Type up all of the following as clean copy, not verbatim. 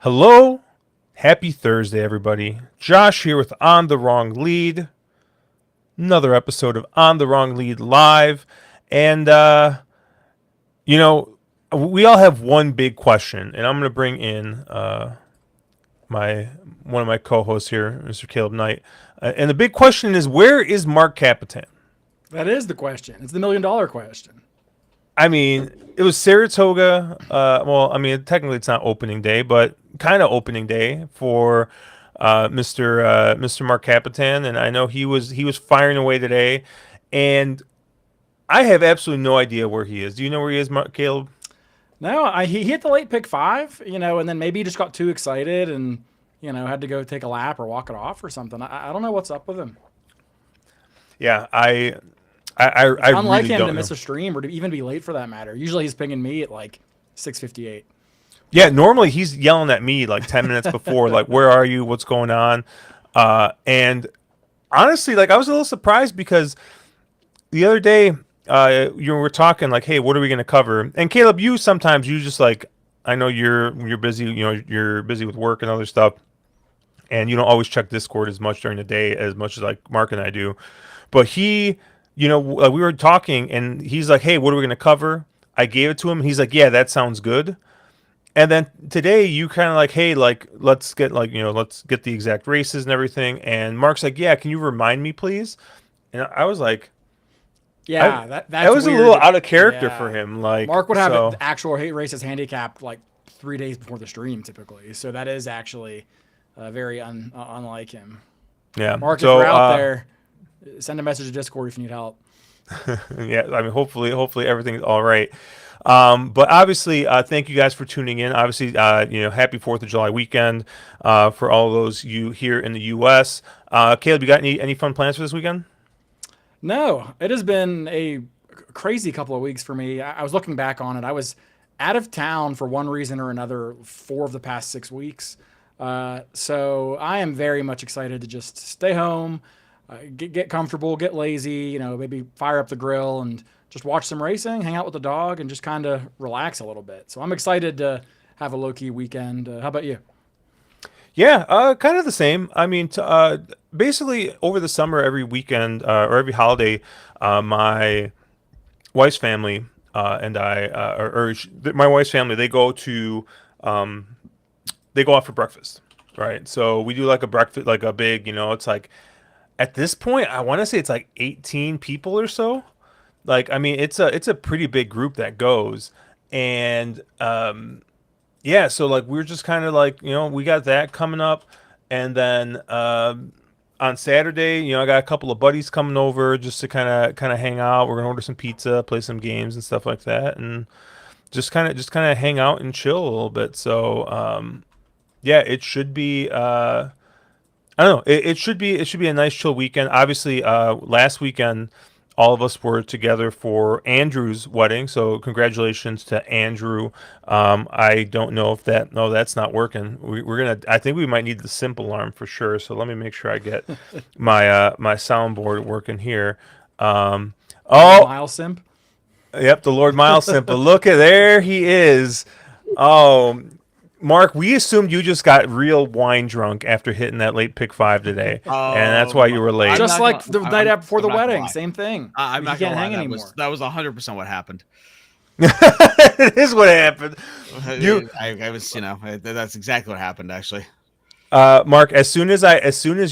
Hello, happy Thursday, everybody. Josh here with On the Wrong Lead. Another episode of On the Wrong Lead live. And, we all have one big question, and I'm going to bring in one of my co-hosts here, Mr. Caleb Knight. And the big question is, where is Mark Capitan? That is the question. It's the $1 million question. I mean, it was Saratoga. Technically it's not opening day, but kind of opening day for Mr. Mark Capitan, and I know he was firing away today, and I have absolutely no idea where he is. Do you know where he is, Caleb? No, he hit the late pick 5, and then maybe he just got too excited and had to go take a lap or walk it off or something. I don't know what's up with him. Yeah, I unlike really him don't to know. miss a stream or to even be late for that matter. Usually he's pinging me at like 6:58. Yeah, normally he's yelling at me like 10 minutes before, like, where are you? What's going on? And honestly, like, I was a little surprised because the other day you were talking like, hey, what are we going to cover? And Caleb, you just like, I know you're busy, you're busy with work and other stuff, and you don't always check Discord as much during the day as much as like Mark and I do. But he, we were talking and he's like, hey, what are we going to cover? I gave it to him. He's like, yeah, that sounds good. And then today you kind of like, hey, like, let's get the exact races and everything. And Mark's like, yeah, can you remind me, please? And I was like, yeah, that was weird. A little out of character for him. Like, Mark would have the actual races handicapped like 3 days before the stream typically. So that is actually very unlike him. Yeah. Mark, if you're out there, send a message to Discord if you need help. Yeah, I mean, hopefully everything's all right. But obviously, thank you guys for tuning in. Obviously, happy 4th of July weekend for all those you here in the U.S. Caleb, you got any fun plans for this weekend? No, it has been a crazy couple of weeks for me. I was looking back on it. I was out of town for one reason or another 4 of the past 6 weeks. So I am very much excited to just stay home, get comfortable, get lazy, maybe fire up the grill and just watch some racing, hang out with the dog, and just kind of relax a little bit. So I'm excited to have a low-key weekend. How about you? Yeah, kind of the same. I mean, basically over the summer, every weekend or every holiday, my wife's family and I, my wife's family, they go out for breakfast, right? So we do like a breakfast, like a big, it's like, at this point, I want to say it's like 18 people or so. Like, I mean, it's a pretty big group that goes, and yeah. So like, we're just kind of like, we got that coming up, and then on Saturday, I got a couple of buddies coming over just to kind of hang out. We're gonna order some pizza, play some games and stuff like that, and just kind of hang out and chill a little bit. So yeah, it should be. I don't know. It should be a nice chill weekend. Obviously, last weekend, all of us were together for Andrew's wedding. So congratulations to Andrew. I don't know if that's not working. I think we might need the simp alarm for sure. So let me make sure I get my my soundboard working here. Miles Simp. Yep, the Lord Miles Simp. But look at there he is. Oh. Mark, we assumed you just got real wine drunk after hitting that late pick 5 today, and that's why you were late. Just like the night after before the wedding, same thing. I'm not can't gonna hang lie. anymore. That was 100% what happened. It is what happened. I was, that's exactly what happened, actually. Mark, as soon as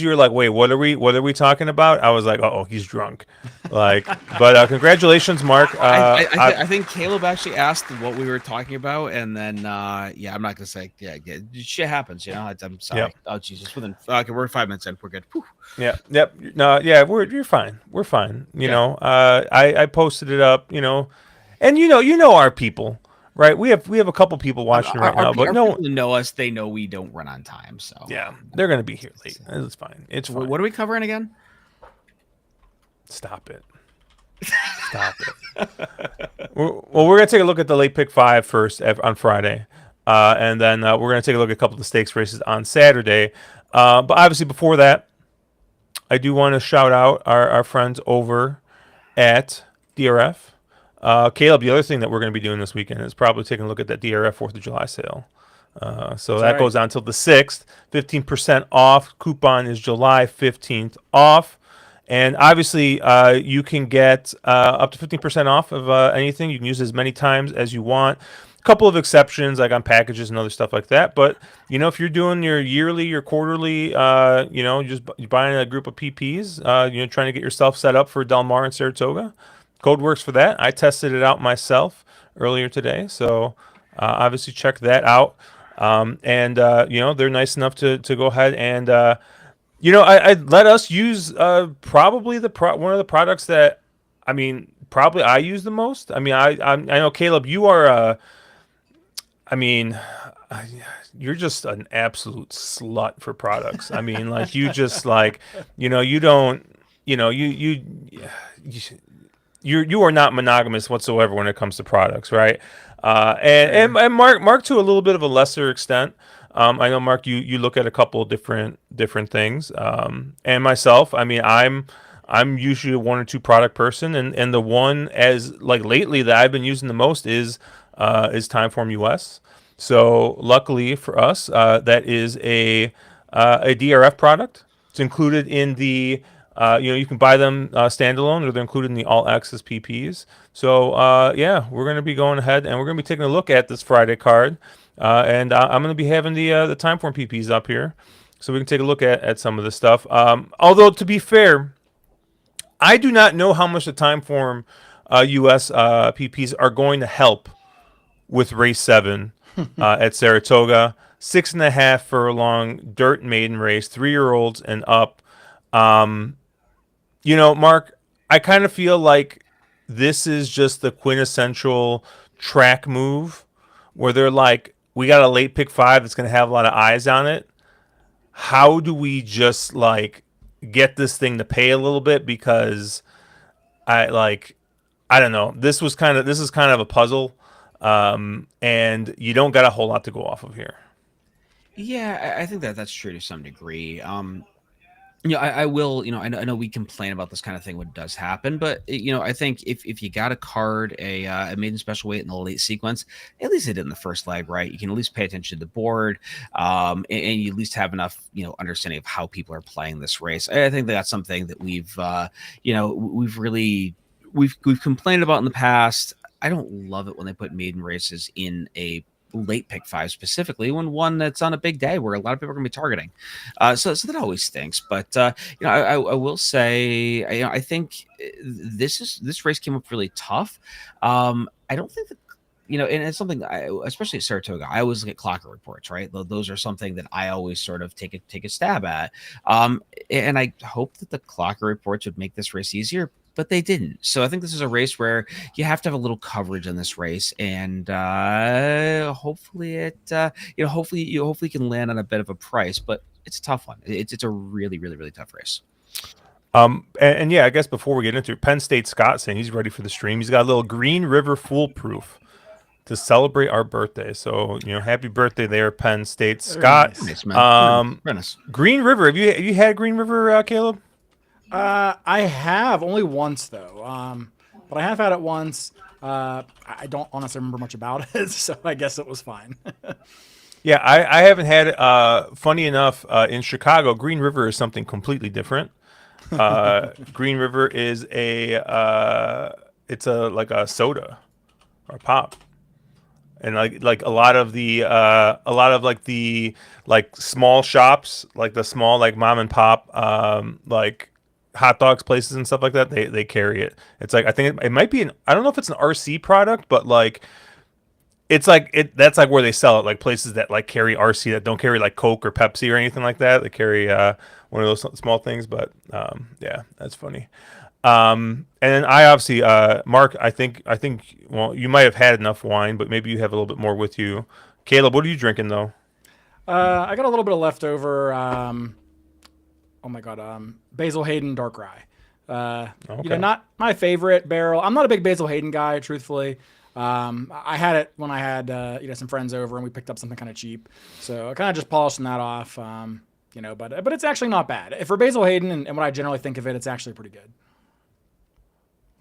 you were like, wait, what are we talking about? I was like, oh, he's drunk. Like, but congratulations, Mark. I think Caleb actually asked what we were talking about, and then yeah, I'm not gonna say shit happens, I'm sorry. Yep. Oh Jesus, okay, we're 5 minutes in, we're good. Whew. Yeah, yep. No, yeah, you're fine. We're fine. I posted it up, and you know our people. right? We have a couple people watching right now, but our no, people who know us, they know we don't run on time. So yeah, they're gonna be here late. It's fine. It's fine. what are we covering again? Stop it. Stop it. Well, we're gonna take a look at the late pick 5 first on Friday, and then we're gonna take a look at a couple of the stakes races on Saturday. But obviously, before that, I do want to shout out our friends over at DRF. Caleb, the other thing that we're going to be doing this weekend is probably taking a look at that DRF 4th of July sale. So that goes on until the 6th. 15% off. Coupon is July 15th off. And obviously, you can get up to 15% off of anything. You can use it as many times as you want. A couple of exceptions, like on packages and other stuff like that. But, if you're doing your yearly, your quarterly, you're buying a group of PPs, trying to get yourself set up for Del Mar and Saratoga, code works for that. I tested it out myself earlier today. So obviously check that out. They're nice enough to go ahead and, I let us use probably one of the products that, probably I use the most. I know, Caleb, you are, you're just an absolute slut for products. Like you just like, you don't, you are not monogamous whatsoever when it comes to products, right? And Mark to a little bit of a lesser extent. I know, Mark, you look at a couple of different things. And myself, I'm usually a 1 or 2 product person, and the one as like lately that I've been using the most is Timeform US. So luckily for us, that is a DRF product. It's included in the you can buy them standalone, or they're included in the all access PPs. So we're going to be going ahead and we're going to be taking a look at this Friday card, and I'm going to be having the Timeform PPs up here, so we can take a look at some of this stuff. Although to be fair, I do not know how much the Timeform US PPs are going to help with race 7 at Saratoga. 6.5 furlong dirt maiden race, 3-year-olds and up. Mark, I kind of feel like this is just the quintessential track move where they're like, we got a late pick 5 that's going to have a lot of eyes on it. How do we just like get this thing to pay a little bit? Because I don't know. This is kind of a puzzle. And you don't got a whole lot to go off of here. Yeah, I think that's true to some degree. I will, I know we complain about this kind of thing when it does happen, but I think if you got a card, a maiden special weight in the late sequence, at least it in the first leg, right? You can at least pay attention to the board, and you at least have enough, understanding of how people are playing this race. I think that's something that we've complained about in the past. I don't love it when they put maiden races in a late pick 5 specifically, when one that's on a big day where a lot of people are going to be targeting. So that always stinks. But I will say, I think this race came up really tough. I don't think that. And it's something especially at Saratoga, I always look at clocker reports, right? Those are something that I always sort of take a stab at. And I hope that the clocker reports would make this race easier, but they didn't. So I think this is a race where you have to have a little coverage in this race, and hopefully you can land on a bit of a price, but it's a tough one. It's a really, really, really tough race. And yeah, I guess before we get into it, Penn State Scott saying he's ready for the stream. He's got a little Green River foolproof to celebrate our birthday. So, happy birthday there, Penn State Scott. Nice, man. Green River. Have you had Green River, Caleb? I have only once though. But I have had it once. I don't honestly remember much about it, so I guess it was fine. Yeah, I haven't had it. Funny enough, in Chicago, Green River is something completely different. Green River is it's like a soda or pop. And like a lot of the small shops, like the small like mom and pop like hot dogs places and stuff like that, they carry it. It's like, I think it might be I don't know if it's an RC product, but like it's like that's like where they sell it, like places that like carry RC that don't carry like Coke or Pepsi or anything like that. They carry one of those small things, but yeah, that's funny. And then I obviously, Mark, I think, well, you might have had enough wine, but maybe you have a little bit more with you. Caleb, what are you drinking though? I got a little bit of leftover. Oh my god, Basil Hayden Dark Rye. Okay. Not my favorite barrel. I'm not a big Basil Hayden guy, truthfully. I had it when I had some friends over and we picked up something kind of cheap, so I kind of just polishing that off. But it's actually not bad. If for Basil Hayden and what I generally think of it, it's actually pretty good.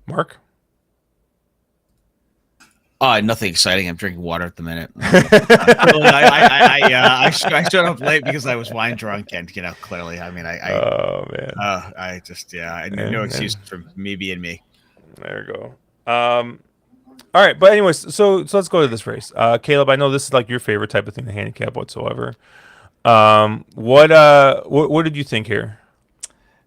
Mark? Nothing exciting. I'm drinking water at the minute. I showed up late because I was wine drunk, and clearly, I mean, Oh man. I just, yeah, no And, excuse for me being me. there we go. All right, but anyways, so let's go to this race. Caleb, I know this is like your favorite type of thing to handicap whatsoever. What did you think here?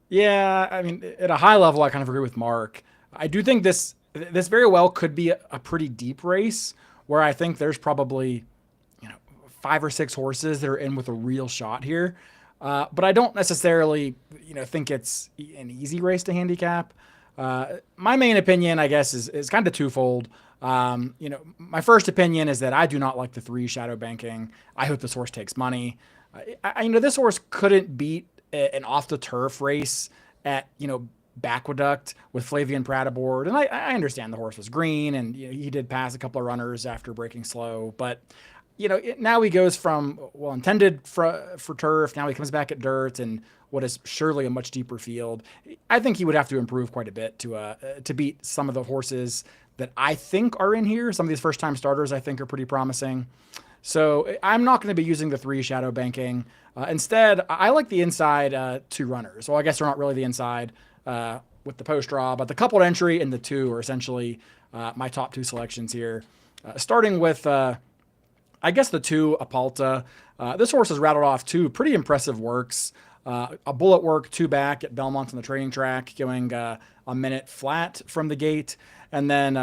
Yeah, I mean, at a high level, I kind of agree with Mark. I do think this very well could be a pretty deep race where I think there's probably 5 or 6 horses that are in with a real shot here. But I don't necessarily think it's an easy race to handicap. My main opinion, I guess, is kind of twofold. My first opinion is that I do not like the 3 shadow banking. I hope this horse takes money. This horse couldn't beat an off the turf race at Backwaduct with Flavian Pratt aboard, and I understand the horse was green and he did pass a couple of runners after breaking slow, but now he goes from intended for turf. Now he comes back at dirt and what is surely a much deeper field. I think he would have to improve quite a bit to beat some of the horses that I think are in here. Some of these first time starters I think are pretty promising. So I'm not going to be using the 3 shadow banking. Instead, I like the inside 2 runners. Well, I guess they're not really the inside with the post draw, but the coupled entry and the 2 are essentially my top 2 selections here. Starting with, I guess, the 2 Apalta. This horse has rattled off 2 pretty impressive works. A bullet work 2 back at Belmont on the training track, going a minute flat from the gate. And then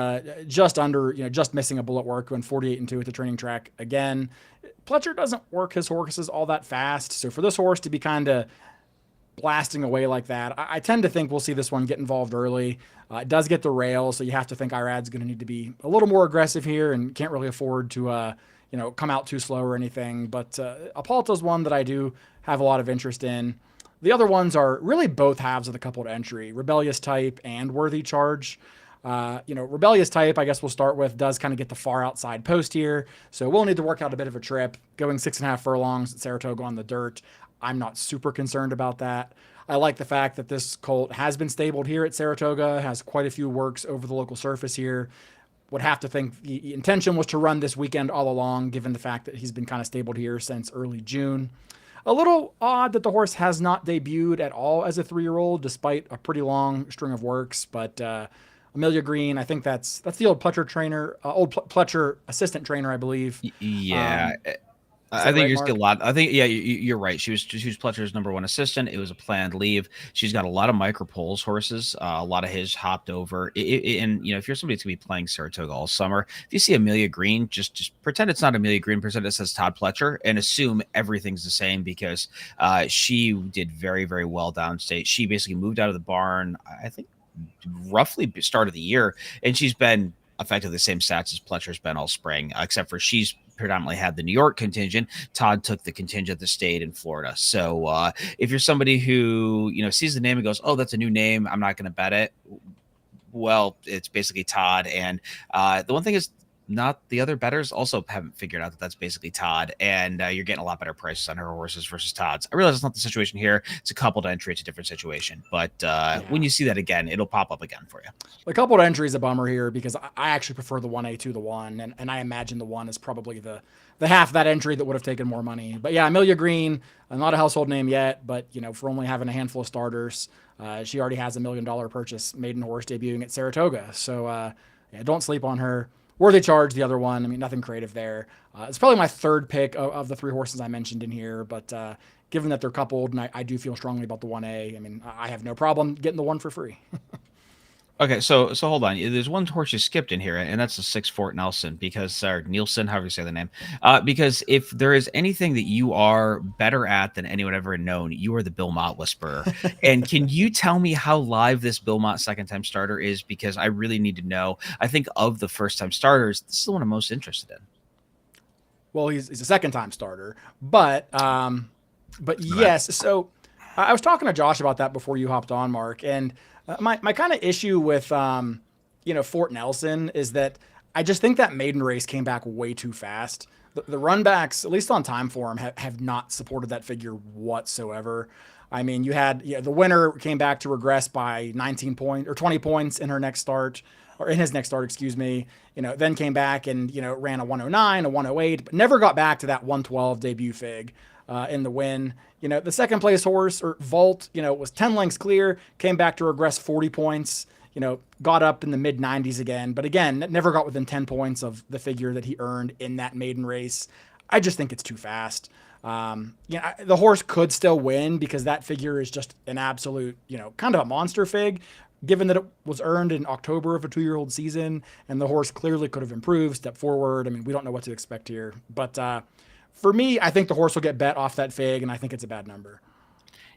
just missing a bullet work, going 48 and 2 at the training track again. Pletcher doesn't work his horses all that fast. So for this horse to be kind of blasting away like that, I tend to think we'll see this one get involved early. It does get the rail, so you have to think Irad's going to need to be a little more aggressive here and can't really afford to come out too slow or anything. But Apalta's one that I do have a lot of interest in. The other ones are really both halves of the coupled entry, Rebellious Type and Worthy Charge. Rebellious Type, I guess we'll start with, does kind of get the far outside post here. So we'll need to work out a bit of a trip. Going 6.5 furlongs at Saratoga on the dirt, I'm not super concerned about that. I like the fact that this colt has been stabled here at Saratoga, has quite a few works over the local surface here. Would have to think the intention was to run this weekend all along, given the fact that he's been kind of stabled here since early June. A little odd that the horse has not debuted at all as a 3-year-old, despite a pretty long string of works, but Amelia Green, I think that's the old Pletcher trainer, Pletcher assistant trainer, I believe. Yeah. I think right, you're Mark? a lot. I think, yeah, you're right. She was Pletcher's number 1 assistant. It was a planned leave. She's got a lot of micro poles horses. A lot of his hopped over. And if you're somebody that's gonna be playing Saratoga all summer, if you see Amelia Green, just pretend it's not Amelia Green. Pretend it says Todd Pletcher, and assume everything's the same because she did very, very well downstate. She basically moved out of the barn, I think, roughly start of the year, and she's been effectively the same stats as Pletcher's been all spring, except for she's predominantly had the New York contingent. Todd took the contingent that stayed in Florida. So if you're somebody who sees the name and goes, "Oh, that's a new name, I'm not going to bet it," well, it's basically Todd. And the one thing is, not the other bettors also haven't figured out that that's basically Todd, and you're getting a lot better prices on her horses versus Todd's. I realize it's not the situation here. It's a coupled entry. It's a different situation. But when you see that again, it'll pop up again for you. The coupled entry is a bummer here because I actually prefer the 1A to the 1, and I imagine the 1 is probably the half of that entry that would have taken more money. But yeah, Amelia Green, not a household name yet, but for only having a handful of starters, she already has $1 million purchase maiden horse debuting at Saratoga. So don't sleep on her. Worthy Charge, the other one. I mean, nothing creative there. It's probably my 3rd pick of the 3 horses I mentioned in here, but given that they're coupled, and I do feel strongly about the 1A, I mean, I have no problem getting the 1 for free. Okay, so hold on. There's one horse you skipped in here, and that's the 6 Fort Nelson, because or Nielsen, however you say the name. Because if there is anything that you are better at than anyone ever known, you are the Bill Mott whisperer. And can you tell me how live this Bill Mott second time starter is? Because I really need to know. I think of the first time starters, this is the one I'm most interested in. Well, he's a second time starter, but Right. yes. So I was talking to Josh about that before you hopped on, Mark, and my kind of issue with Fort Nelson is that I just think that maiden race came back way too fast. The run backs, at least on time form, have not supported that figure whatsoever. I mean, you had the winner came back to regress by 19 points or 20 points in her next start, or in his next start, excuse me. Then came back and ran a 109, a 108, but never got back to that 112 debut fig in the win. The second place horse or Vault, was 10 lengths clear, came back to regress 40 points. Got up in the mid 90s again, but again, never got within 10 points of the figure that he earned in that maiden race. I just think it's too fast. The horse could still win because that figure is just an absolute, kind of a monster fig, given that it was earned in October of a 2-year-old season, and the horse clearly could have improved, stepped forward. I mean, we don't know what to expect here. But for me, I think the horse will get bet off that fig, and I think it's a bad number.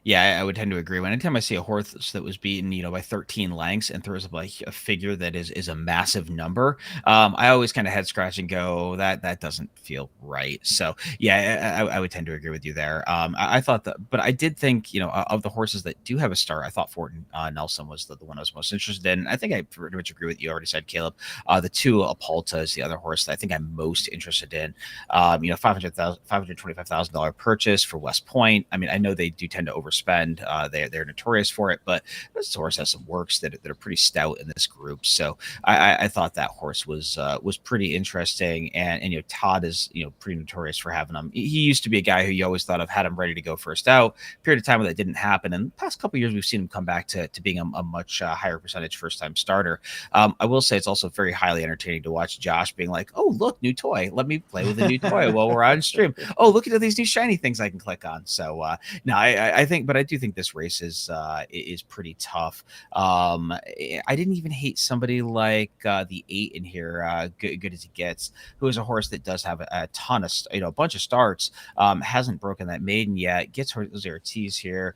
Yeah, I would tend to agree. When anytime I see a horse that was beaten, by 13 lengths and throws up like a figure that is a massive number, I always kind of head scratch and go, that doesn't feel right. So yeah, I would tend to agree with you there. I thought that, but I did think, of the horses that do have a start, I thought Fort Nelson was the one I was most interested in. I think I pretty much agree with you. Already said, Caleb. The 2 Apalta is the other horse that I think I'm most interested in. $525,000 purchase for West Point. I mean, I know they do tend to overspend. They're notorious for it, but this horse has some works that are pretty stout in this group. So I thought that horse was pretty interesting, and Todd is pretty notorious for having him. He used to be a guy who you always thought of had him ready to go first out. Period of time where that didn't happen, and the past couple of years we've seen him come back to being a much higher percentage first time starter. I will say it's also very highly entertaining to watch Josh being like, "Oh, look, new toy. Let me play with a new toy while we're on stream. Oh, look at these new shiny things I can click on." So no, I think, but I do think this race is pretty tough. I didn't even hate somebody like the 8 in here, good as he gets, who is a horse that does have a ton of a bunch of starts, hasn't broken that maiden yet, gets Jose Ortiz here,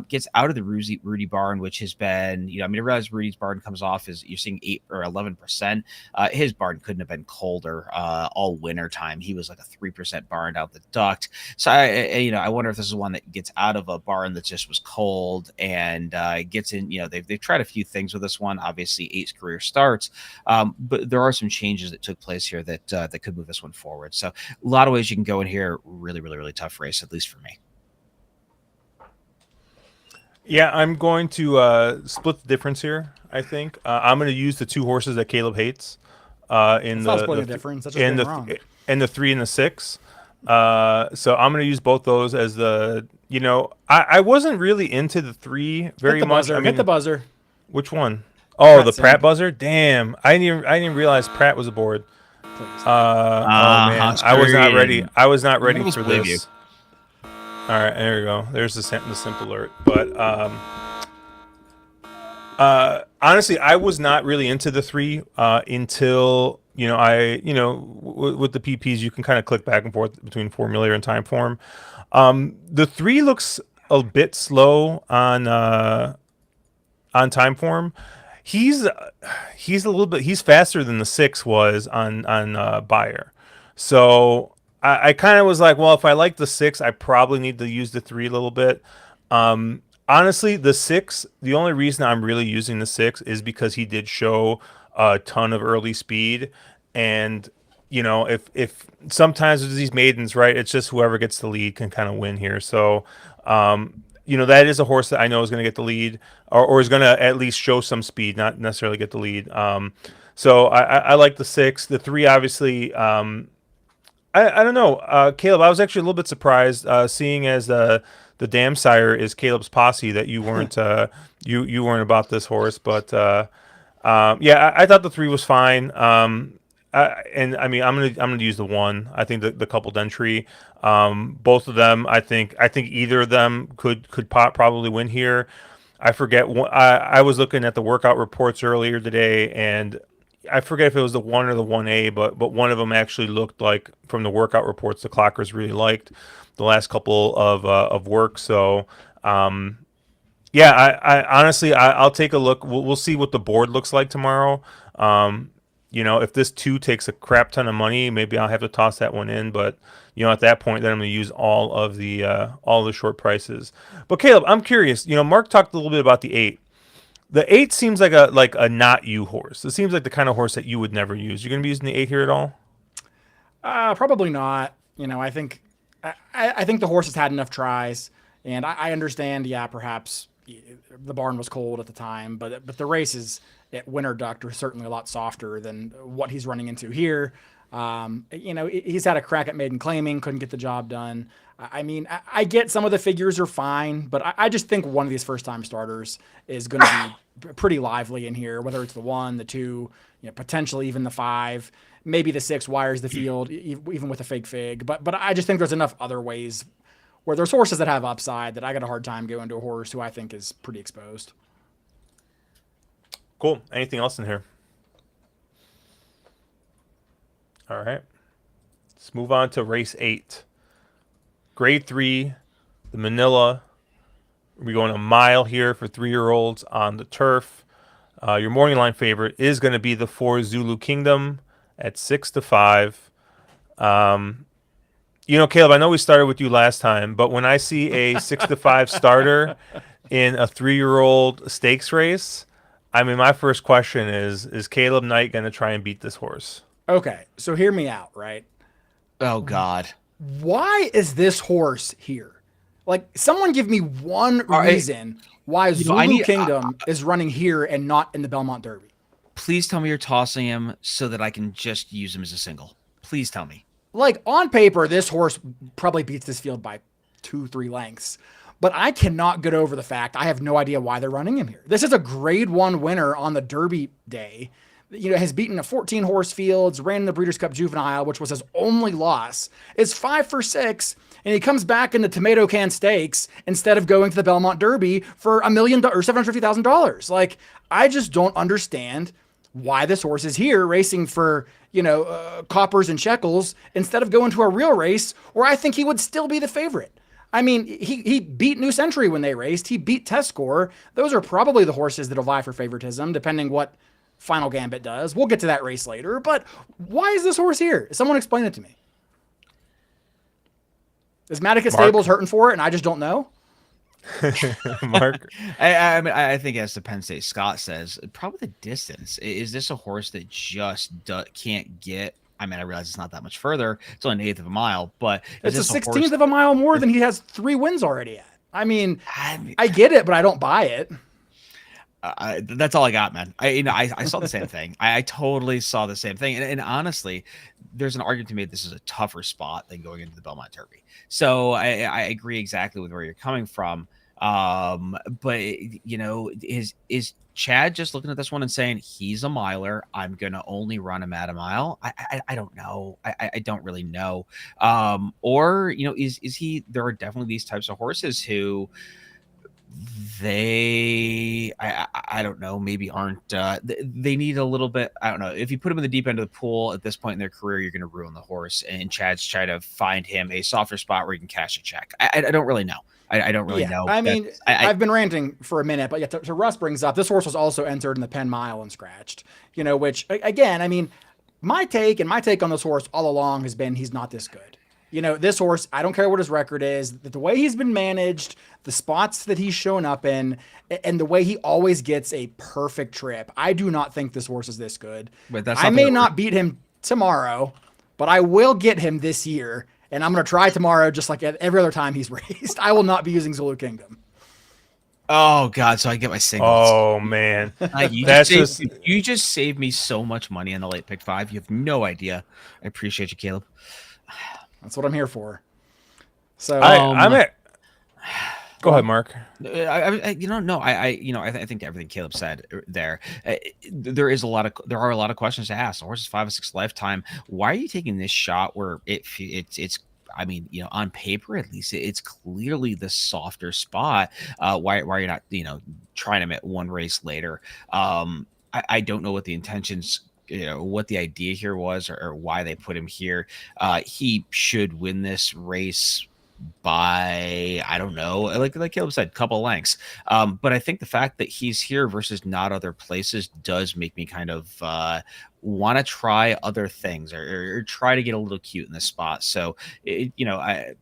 gets out of the Rudy barn, which has been, I mean, I realize Rudy's barn comes off as you're seeing 8 or 11%. His barn couldn't have been colder all winter time. He was like a 3% barn out the duct. So I wonder if this is one that gets out of a barn that just was cold and gets in. They've tried a few things with this one. Obviously, 8 career starts, but there are some changes that took place here that could move this one forward. So a lot of ways you can go in here. Really, really, really tough race, at least for me. Yeah, I'm going to split the difference here. I think I'm going to use the 2 horses that Caleb hates in That's not the splitting the difference. That's just in being the wrong. in the 3 and the 6. So I'm going to use both those as I wasn't really into the 3 very Hit the much. buzzer. I Hit the mean, buzzer. which one? Oh, Pratt the Pratt Sim. buzzer. Damn, I didn't realize Pratt was aboard. Please. Oh man, I was not ready. Screen. I was not None ready of us for believe you. this. All right, there we go. There's the simple alert. But honestly, I was not really into the 3 until with the PPs you can kind of click back and forth between formulator and time form. The 3 looks a bit slow on time form. He's he's faster than the 6 was on Bayer. So I kind of was like, well, if I like the 6, I probably need to use the 3 a little bit. Honestly, the 6, the only reason I'm really using the 6 is because he did show a ton of early speed, and if sometimes with these maidens, right, it's just whoever gets the lead can kind of win here. So that is a horse that I know is going to get the lead, or is going to at least show some speed, not necessarily get the lead. So I like the 6. The 3, obviously, I don't know, Caleb. I was actually a little bit surprised, seeing as the Dam Sire is Caleb's posse, that you weren't you weren't about this horse. But yeah, I thought the 3 was fine. And I mean, I'm gonna use the 1. I think the coupled entry, both of them. I think either of them could probably win here. I forget. I was looking at the workout reports earlier today, and I forget if it was the 1 or the 1A, but one of them actually looked like, from the workout reports, the clockers really liked the last couple of work. So yeah, I honestly, I'll take a look. We'll see what the board looks like tomorrow. Um, if this 2 takes a crap ton of money, maybe I'll have to toss that one in. But at that point, then I'm going to use all the short prices. But Caleb, I'm curious. Mark talked a little bit about the 8. The 8 seems like a not you horse. It seems like the kind of horse that you would never use. You're going to be using the 8 here at all? Probably not. I think the horse has had enough tries, and I understand. Yeah, perhaps the barn was cold at the time, but the races at Winter Duct are certainly a lot softer than what he's running into here. He's had a crack at maiden claiming, couldn't get the job done. I get some of the figures are fine, but I just think one of these first time starters is going to be pretty lively in here, whether it's the 1, the 2, potentially even the 5. Maybe the 6 wires the field, even with a fake fig. But I just think there's enough other ways where there's horses that have upside that I got a hard time going to a horse who I think is pretty exposed. Cool. Anything else in here? All right. Let's move on to race 8. Grade 3, the Manila. We're going a mile here for 3-year-olds on the turf. Your morning line favorite is going to be the 4 Zulu Kingdom at 6-5. Caleb, I know we started with you last time, but when I see a 6-5 starter in a 3-year-old stakes race, my first question is Caleb Knight going to try and beat this horse? Okay, so hear me out, right? Oh God. Why is this horse here? Like, someone give me one reason why Zulu Kingdom is running here and not in the Belmont Derby. Please tell me you're tossing him so that I can just use him as a single. Please tell me. Like, on paper, this horse probably beats this field by 2-3 lengths. But I cannot get over the fact I have no idea why they're running him here. This is a grade 1 winner on the Derby day. Has beaten a 14 horse fields, ran in the Breeders' Cup Juvenile, which was his only loss. Is 5 for 6, and he comes back in the Tomato Can Stakes instead of going to the Belmont Derby for $1 million or $750,000. Like, I just don't understand why this horse is here racing for coppers and shekels instead of going to a real race where I think he would still be the favorite. He beat New Century when they raced. He beat Test Score. Those are probably the horses that'll vie for favoritism, depending what Final Gambit does. We'll get to that race later, but why is this horse here? Someone explain it to me. Is Matica Stables hurting for it and I just don't know? Mark? I think, as the Penn State Scott says, probably the distance. Is this a horse that just can't get? I realize it's not that much further. It's only an 1/8 of a mile, but it's a 16th of a mile more than he has 3 wins already at. I get it, but I don't buy it. That's all I got, man. I saw the same thing. I totally saw the same thing. And honestly, there's an argument to be made this is a tougher spot than going into the Belmont Derby. So I agree exactly with where you're coming from. But is Chad just looking at this one and saying he's a miler? I'm gonna only run him at a mile. I don't know. I don't really know. Or is he? There are definitely these types of horses who I don't know, maybe aren't they need a little bit. I don't know, if you put them in the deep end of the pool at this point in their career, you're going to ruin the horse, and Chad's trying to find him a softer spot where he can cash a check. I don't really know. I don't really know. I've been ranting for a minute, but to Russ brings up, this horse was also entered in the Penn Mile and scratched, which again, my take on this horse all along has been he's not this good. This horse, I don't care what his record is, the way he's been managed, the spots that he's shown up in, and the way he always gets a perfect trip. I do not think this horse is this good. I may not beat him tomorrow, but I will get him this year, and I'm going to try tomorrow just like every other time he's raced. I will not be using Zulu Kingdom. Oh God! So I get my singles. Oh man, you just saved me so much money on the late pick 5. You have no idea. I appreciate you, Caleb. That's what I'm here for. So I'm at. Go ahead, Mark. I think everything Caleb said there. There are a lot of questions to ask. The horse is 5 or 6 lifetime. Why are you taking this shot where it's I mean, on paper at least, it's clearly the softer spot. Why you're not, trying him at one race later? I don't know what the intentions, what the idea here was, or why they put him here. He should win this race by, I don't know, like Caleb said, couple lengths. But I think the fact that he's here versus not other places does make me kind of want to try other things, or try to get a little cute in this spot. So I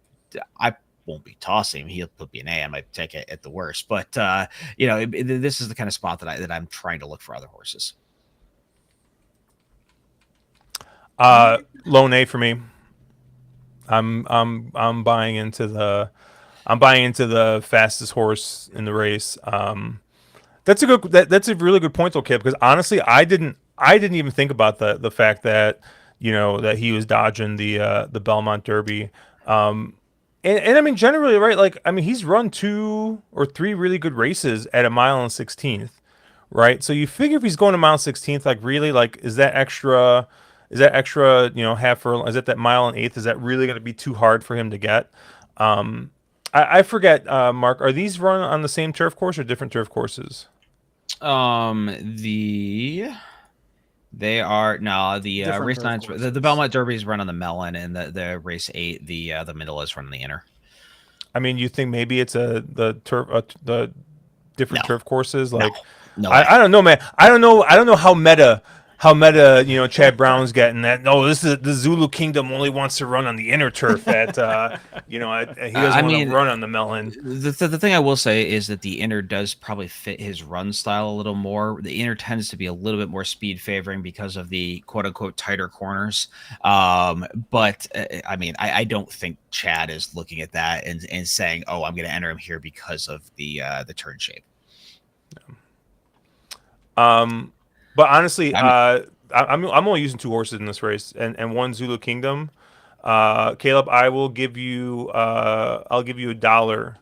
won't be tossing him. He'll be an A. I might take it at the worst, but this is the kind of spot that I'm trying to look for other horses. Lone A for me. I'm buying into the fastest horse in the race. That's a really good point though, Kip, because honestly I didn't even think about the fact that that he was dodging the Belmont Derby. And I mean generally, right, like I mean he's run 2 or 3 really good races at a mile and 16th, right? So you figure if he's going a mile and 16th, like really, like is that extra half furlong, is it that mile and eighth, is that really going to be too hard for him to get? I forget, Mark, are these run on the same turf course or different turf courses? They are no, the Different race turf 9, courses. the Belmont Derby is run on the Mellon, and the race 8, the middle is run on the inner. I mean, you think maybe it's the different No. turf courses? Like, No way. I don't know, man. I don't know how meta Chad Brown's getting that. No, this is the Zulu Kingdom only wants to run on the inner turf. At he doesn't want to run on the Mellon. The thing I will say is that the inner does probably fit his run style a little more. The inner tends to be a little bit more speed favoring because of the quote unquote tighter corners. But I mean, I don't think Chad is looking at that and saying, "Oh, I'm going to enter him here because of the turn shape." But honestly, I'm only using 2 horses in this race, and 1 Zulu Kingdom. Caleb, I'll give you $1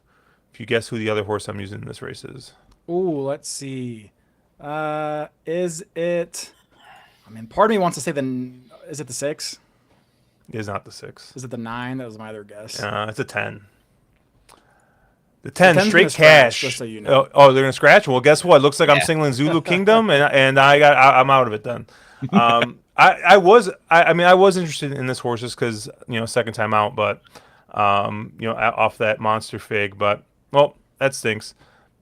if you guess who the other horse I'm using in this race is. Ooh, let's see. Is it? I mean, part of me wants to say is it the 6? It is not the 6. Is it the 9? That was my other guess. It's a 10. The 10 10's straight gonna scratch, cash. just so you know. Oh, they're gonna scratch. Well, guess what? Looks like I'm Yeah. singling Zulu Kingdom, and I'm out of it then. I was interested in this horses because second time out, but off that monster fig, but well, that stinks.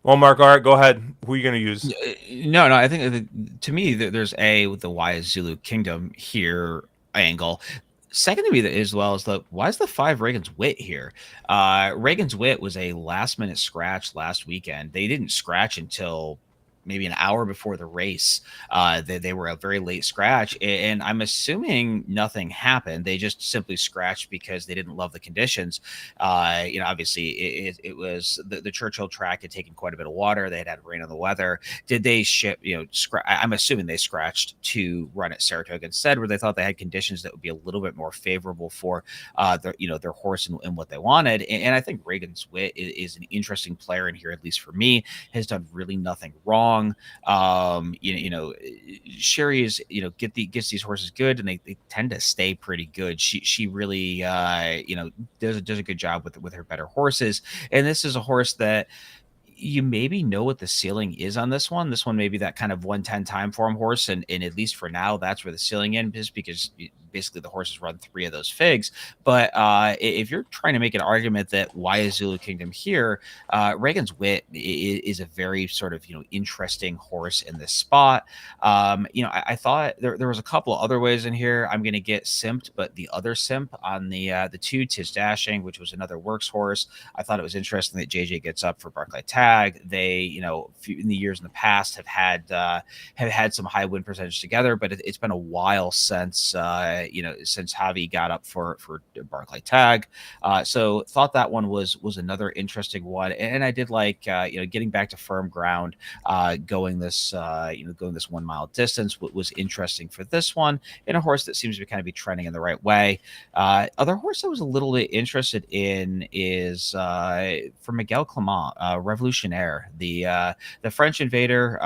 Well, Mark, all right, go ahead. Who are you gonna use? No, I think to me there's with the why is Zulu Kingdom here angle. Second to me as well is why is the 5 Reagan's Wit here? Reagan's Wit was a last minute scratch last weekend. They didn't scratch until maybe an hour before the race. They were a very late scratch, and I'm assuming nothing happened. They just simply scratched because they didn't love the conditions. Obviously it was the Churchill track had taken quite a bit of water. They had rain on the weather. Did they ship? I'm assuming they scratched to run at Saratoga instead, where they thought they had conditions that would be a little bit more favorable for their horse and what they wanted. And I think Reagan's Wit is an interesting player in here, at least for me. Has done really nothing wrong. Sherry is gets these horses good, and they tend to stay pretty good. She really does a good job with her better horses, and this is a horse that you maybe know what the ceiling is on this one. This one may be that kind of 110 time form horse, and at least for now, that's where the ceiling is, because basically the horses run 3 of those figs. But if you're trying to make an argument that why is Zulu Kingdom here, Reagan's Wit is a very sort of interesting horse in this spot. I thought there was a couple of other ways in here. I'm going to get simped, but the other simp on the 2 Tis Dashing, which was another works horse. I thought it was interesting that JJ gets up for Barclay Tag. They in the years in the past have had some high win percentage together, but it's been a while since since Javi got up for Barclay Tag. So thought that one was another interesting one, and I did like getting back to firm ground, going this 1 mile distance was interesting for this one, and a horse that seems to kind of be trending in the right way. Other horse I was a little bit interested in is for Miguel Clement, Revolutionnaire, the French invader.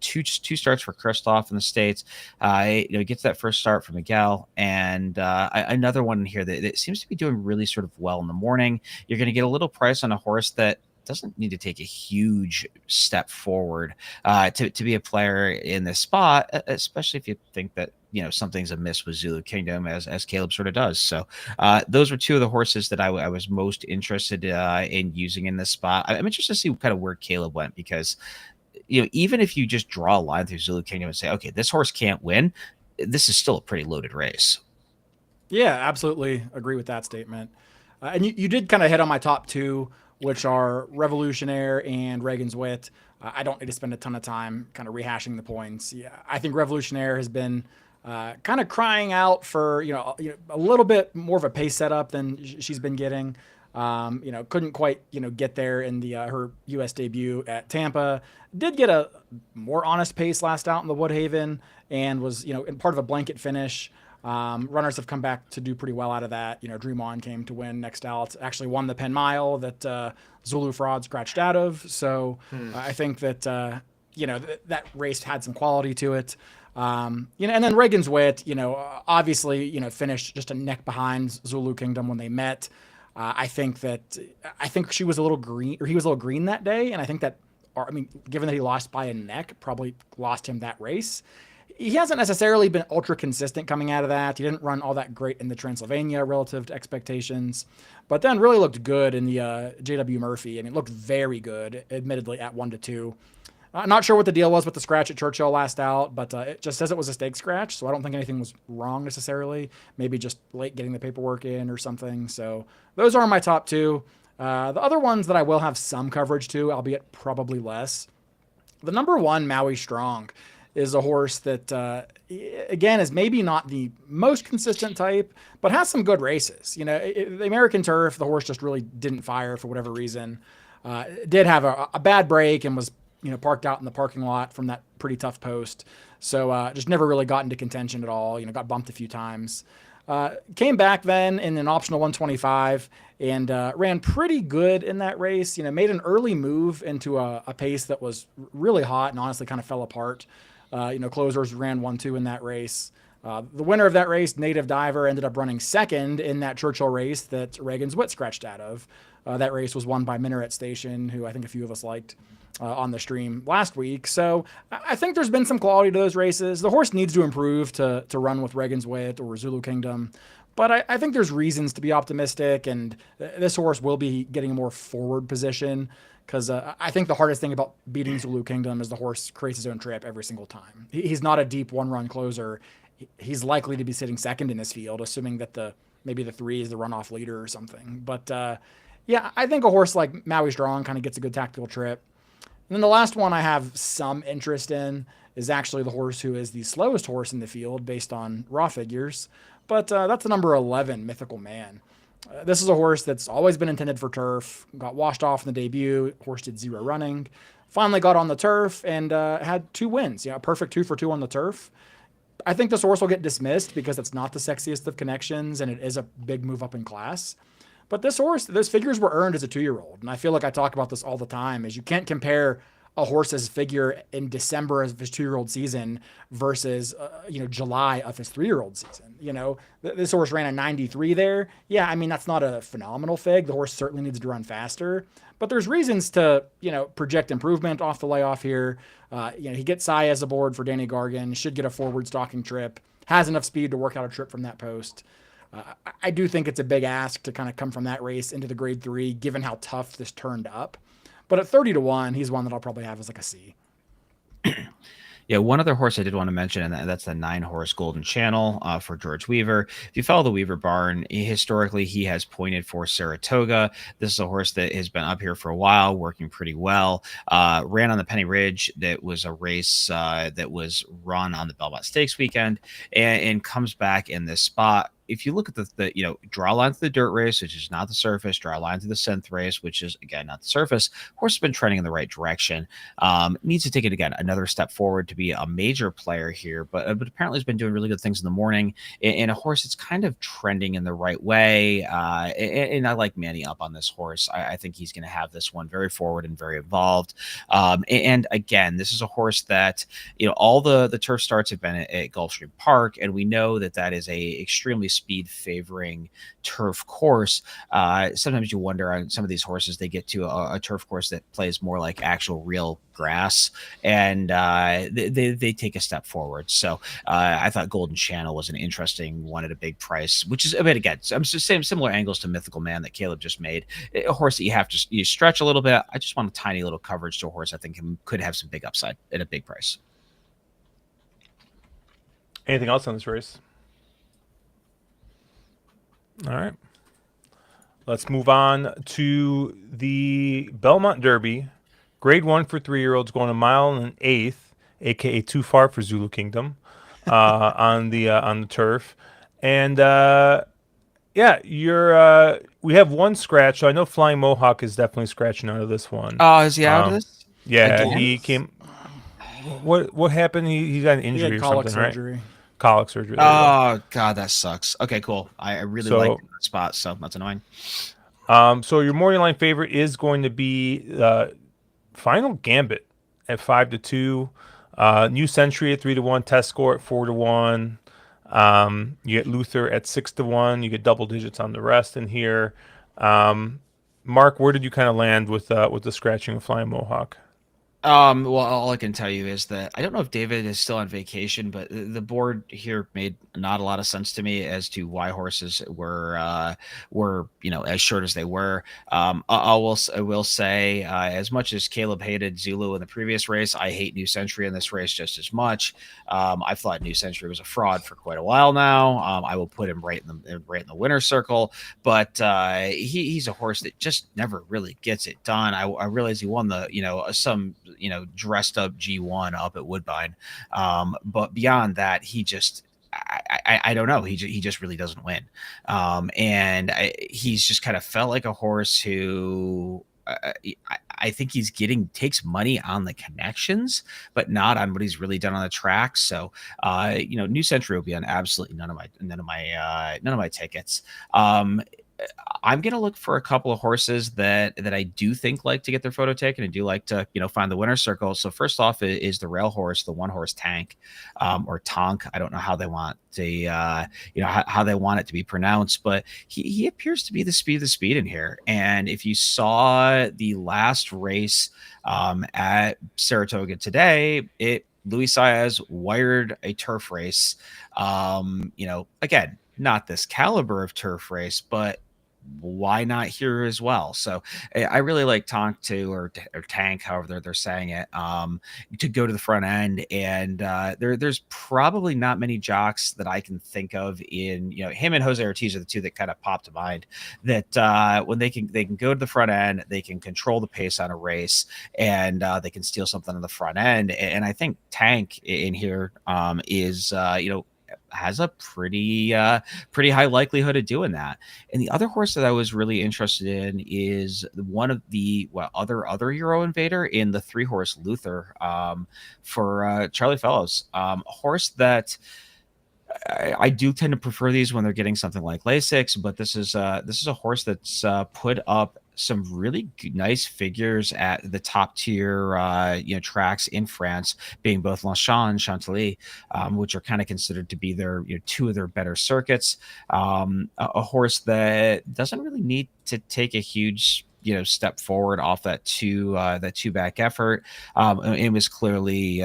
two starts for Kristoff in the States. He gets that first start for Miguel, and another one here that seems to be doing really sort of well in the morning. You're going to get a little price on a horse that doesn't need to take a huge step forward to be a player in this spot, especially if you think that something's amiss with Zulu Kingdom, as Caleb sort of does. So those were two of the horses that I was most interested in using in this spot. I'm interested to see kind of where Caleb went, because even if you just draw a line through Zulu Kingdom and say, okay, this horse can't win, this is still a pretty loaded race. Yeah, absolutely agree with that statement. And you did kind of hit on my top two, which are Revolutionaire and Reagan's Wit. I don't need to spend a ton of time kind of rehashing the points. Yeah, I think Revolutionaire has been kind of crying out for a little bit more of a pace setup than she's been getting. Couldn't quite get there in the her U.S. debut at Tampa. Did get a more honest pace last out in the Woodhaven, and was in part of a blanket finish. Runners have come back to do pretty well out of that. Dream On came to win next out. Actually won the Penn Mile that Zulu Fraud scratched out of. So I think that that race had some quality to it. And then Reagan's Wit, obviously, finished just a neck behind Zulu Kingdom when they met. I think she was a little green, or he was a little green that day, and I think that, given that he lost by a neck, probably lost him that race. He hasn't necessarily been ultra consistent coming out of that. He didn't run all that great in the Transylvania relative to expectations, but then really looked good in the JW Murphy. Looked very good, admittedly, at 1-2. Not sure what the deal was with the scratch at Churchill last out, but it just says it was a stake scratch, so I don't think anything was wrong necessarily. Maybe just late getting the paperwork in or something. So those are my top two. The other ones that I will have some coverage to, albeit probably less. The number one, Maui Strong, is a horse that, again, is maybe not the most consistent type, but has some good races. The American Turf, the horse just really didn't fire for whatever reason. Did have a bad break and was parked out in the parking lot from that pretty tough post. So just never really got into contention at all. Got bumped a few times. Came back then in an optional 125 and ran pretty good in that race. Made an early move into a pace that was really hot and honestly kind of fell apart. Closers ran 1-2 in that race. The winner of that race, Native Diver, ended up running second in that Churchill race that Reagan's Wit scratched out of. That race was won by Minaret Station, who I think a few of us liked on the stream last week. So I think there's been some quality to those races. The horse needs to improve to run with Reagan's Wit or Zulu Kingdom. But I think there's reasons to be optimistic, and this horse will be getting a more forward position, because I think the hardest thing about beating Zulu Kingdom is the horse creates his own trip every single time. He's not a deep one-run closer. He's likely to be sitting second in this field, assuming that maybe the 3 is the runoff leader or something. But yeah, I think a horse like Maui Strong kind of gets a good tactical trip. And then the last one I have some interest in is actually the horse who is the slowest horse in the field based on raw figures. But that's the number 11, Mythical Man. This is a horse that's always been intended for turf, got washed off in the debut, horse did 0 running, finally got on the turf and had 2 wins, a perfect 2 for 2 on the turf. I think this horse will get dismissed because it's not the sexiest of connections and it is a big move up in class. But this horse, those figures were earned as a 2-year-old. And I feel like I talk about this all the time, is you can't compare a horse's figure in December of his 2-year-old season versus, July of his 3-year-old season. This horse ran a 93 there. Yeah, that's not a phenomenal fig. The horse certainly needs to run faster. But there's reasons to, project improvement off the layoff here. He gets Saez aboard for Danny Gargan, should get a forward stalking trip, has enough speed to work out a trip from that post. I do think it's a big ask to kind of come from that race into the grade 3, given how tough this turned up. But at 30-1, he's one that I'll probably have as like a C. Yeah, one other horse I did want to mention, and that's the 9-horse Golden Channel for George Weaver. If you follow the Weaver barn, historically he has pointed for Saratoga. This is a horse that has been up here for a while, working pretty well. Ran on the Penny Ridge. That was a race that was run on the Belmont Stakes weekend, and comes back in this spot. if you look at the draw line to the dirt race, which is not the surface, draw a line to the synth race, which is again not the surface, horse has been trending in the right direction. Needs to take it again another step forward to be a major player here, but apparently has been doing really good things in the morning. And a horse that's kind of trending in the right way. And I like Manny up on this horse. I think he's going to have this one very forward and very involved. And again, this is a horse that all the turf starts have been at Gulfstream Park, and we know that is a extremely speed favoring turf course. Sometimes you wonder on some of these horses, they get to a turf course that plays more like actual real grass, and they take a step forward. So I thought Golden Channel was an interesting one at a big price, which is a bit again. I'm just saying similar angles to Mythical Man that Caleb just made. A horse that you have to stretch a little bit. I just want a tiny little coverage to a horse I think could have some big upside at a big price. Anything else on this race? All right. Let's move on to the Belmont Derby. Grade 1 for 3-year-olds, going a mile and an eighth, aka too far for Zulu Kingdom, on the turf. And we have one scratch. So I know Flying Mohawk is definitely scratching out of this one. Oh, is he out of this? Yeah, Again? he came. What happened? He got an He injury had or colic something, surgery. right? Colic surgery. There you go. Oh God, that sucks. Okay, cool. I really like that spot, so that's annoying. So your morning line favorite is going to be Final Gambit at 5-2. New Century at 3-1. Test Score at 4-1. You get Luther at 6-1. You get double digits on the rest in here. Mark, where did you kind of land with the scratching of Flying Mohawk? Well, all I can tell you is that I don't know if David is still on vacation, but the board here made not a lot of sense to me as to why horses were as short as they were. I will say, as much as Caleb hated Zulu in the previous race, I hate New Century in this race just as much. I thought New Century was a fraud for quite a while now. I will put him right in the winner's circle, but he's a horse that just never really gets it done. I realize he won some dressed up G1 up at Woodbine. But beyond that, he just, I don't know. He just really doesn't win. He's just kind of felt like a horse who I think takes money on the connections, but not on what he's really done on the track. So, New Century will be on absolutely none of my tickets. I'm going to look for a couple of horses that I do think like to get their photo taken and do like to, find the winner's circle. So first off is the rail horse, the one horse Tank, or Tonk. I don't know how they want to, how they want it to be pronounced, but he appears to be the speed in here. And if you saw the last race at Saratoga today, Luis Saez wired a turf race. Again, not this caliber of turf race, but why not here as well? So I really like Tonk or Tank, however they're saying it, to go to the front end. And there's probably not many jocks that I can think of in, him and Jose Ortiz are the two that kind of pop to mind that when they can go to the front end, they can control the pace on a race, and they can steal something on the front end. And I think Tank in here is has a pretty high likelihood of doing that. And the other horse that I was really interested in is one of the other Euro Invader in the 3-horse Luther for Charlie Fellows, a horse that I do tend to prefer these when they're getting something like Lasix, but this is a horse that's put up some really nice figures at the top tier tracks in France, being both Longchamp and Chantilly, which are kind of considered to be their two of their better circuits. A horse that doesn't really need to take a huge step forward off that two back effort. It was clearly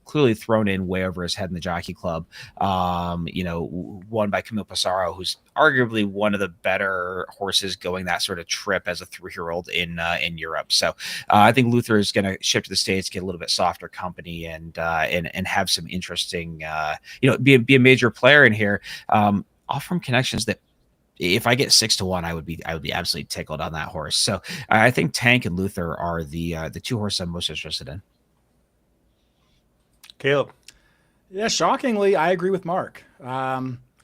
clearly thrown in way over his head in the Jockey Club. Won by Camille Pissarro, who's arguably one of the better horses going that sort of trip as a 3-year-old in Europe. So I think Luther is going to ship to the States, get a little bit softer company, and have some interesting be a major player in here. All from connections that, if I get 6-1, I would be absolutely tickled on that horse. So I think Tank and Luther are the two horses I'm most interested in. Caleb. Yeah, shockingly, I agree with Mark.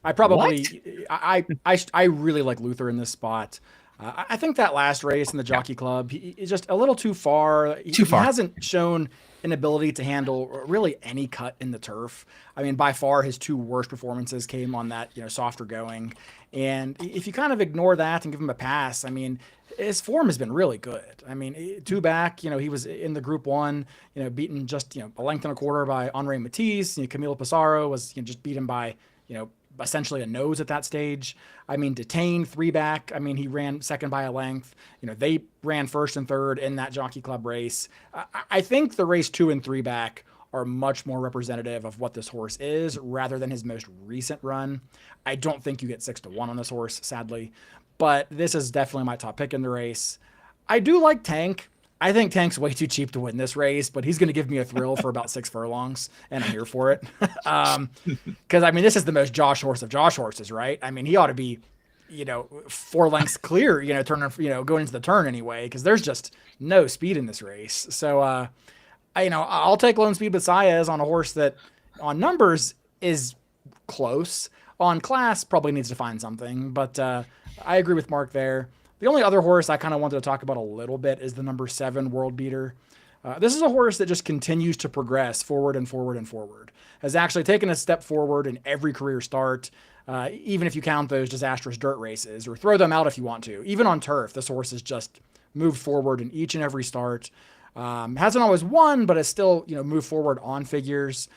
What? I really like Luther in this spot. I think that last race in the Yeah, Jockey Club, he is just a little too far. too He far. hasn't shown an ability to handle really any cut in the turf. I mean, by far his two worst performances came on that softer going. And if you kind of ignore that and give him a pass, I mean, his form has been really good. I mean, two back, he was in the Group One, beaten just a length and a quarter by Henri Matisse. Camilo Pissarro was just beat him by essentially a nose at that stage. I mean, detained three back. I mean, he ran second by a length. They ran first and third in that Jockey Club race. I think the race 2 and 3 back are much more representative of what this horse is rather than his most recent run. I don't think you get 6-1 on this horse, sadly, but this is definitely my top pick in the race. I do like Tank. I think Tank's way too cheap to win this race, but he's going to give me a thrill for about 6 furlongs, and I'm here for it. Because I mean, this is the most Josh horse of Josh horses, right? I mean, he ought to be, 4 lengths clear, turning, going into the turn anyway, because there's just no speed in this race. So, I'll take Lone Speed Messiah on a horse that, on numbers, is close. On class, probably needs to find something, but I agree with Mark there. The only other horse I kind of wanted to talk about a little bit is the number 7 World Beater. This is a horse that just continues to progress forward and forward and forward. Has actually taken a step forward in every career start, even if you count those disastrous dirt races, or throw them out if you want to. Even on turf, this horse has just moved forward in each and every start. Hasn't always won, but has still moved forward on figures.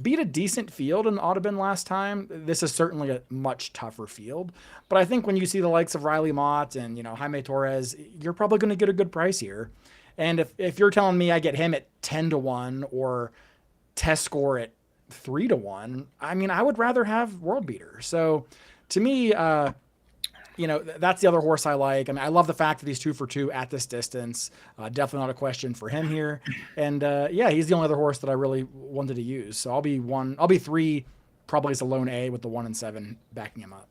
Beat a decent field in Audubon last time. This is certainly a much tougher field, but I think when you see the likes of Riley Mott and Jaime Torres, you're probably going to get a good price here. And if you're telling me I get him at 10-1 or test score at 3-1, I mean, I would rather have World Beater. So to me, that's the other horse I like. I mean, I love the fact that he's 2 for 2 at this distance. Definitely not a question for him here. And he's the only other horse that I really wanted to use. So I'll be 3, probably as a lone A with the 1 and 7 backing him up.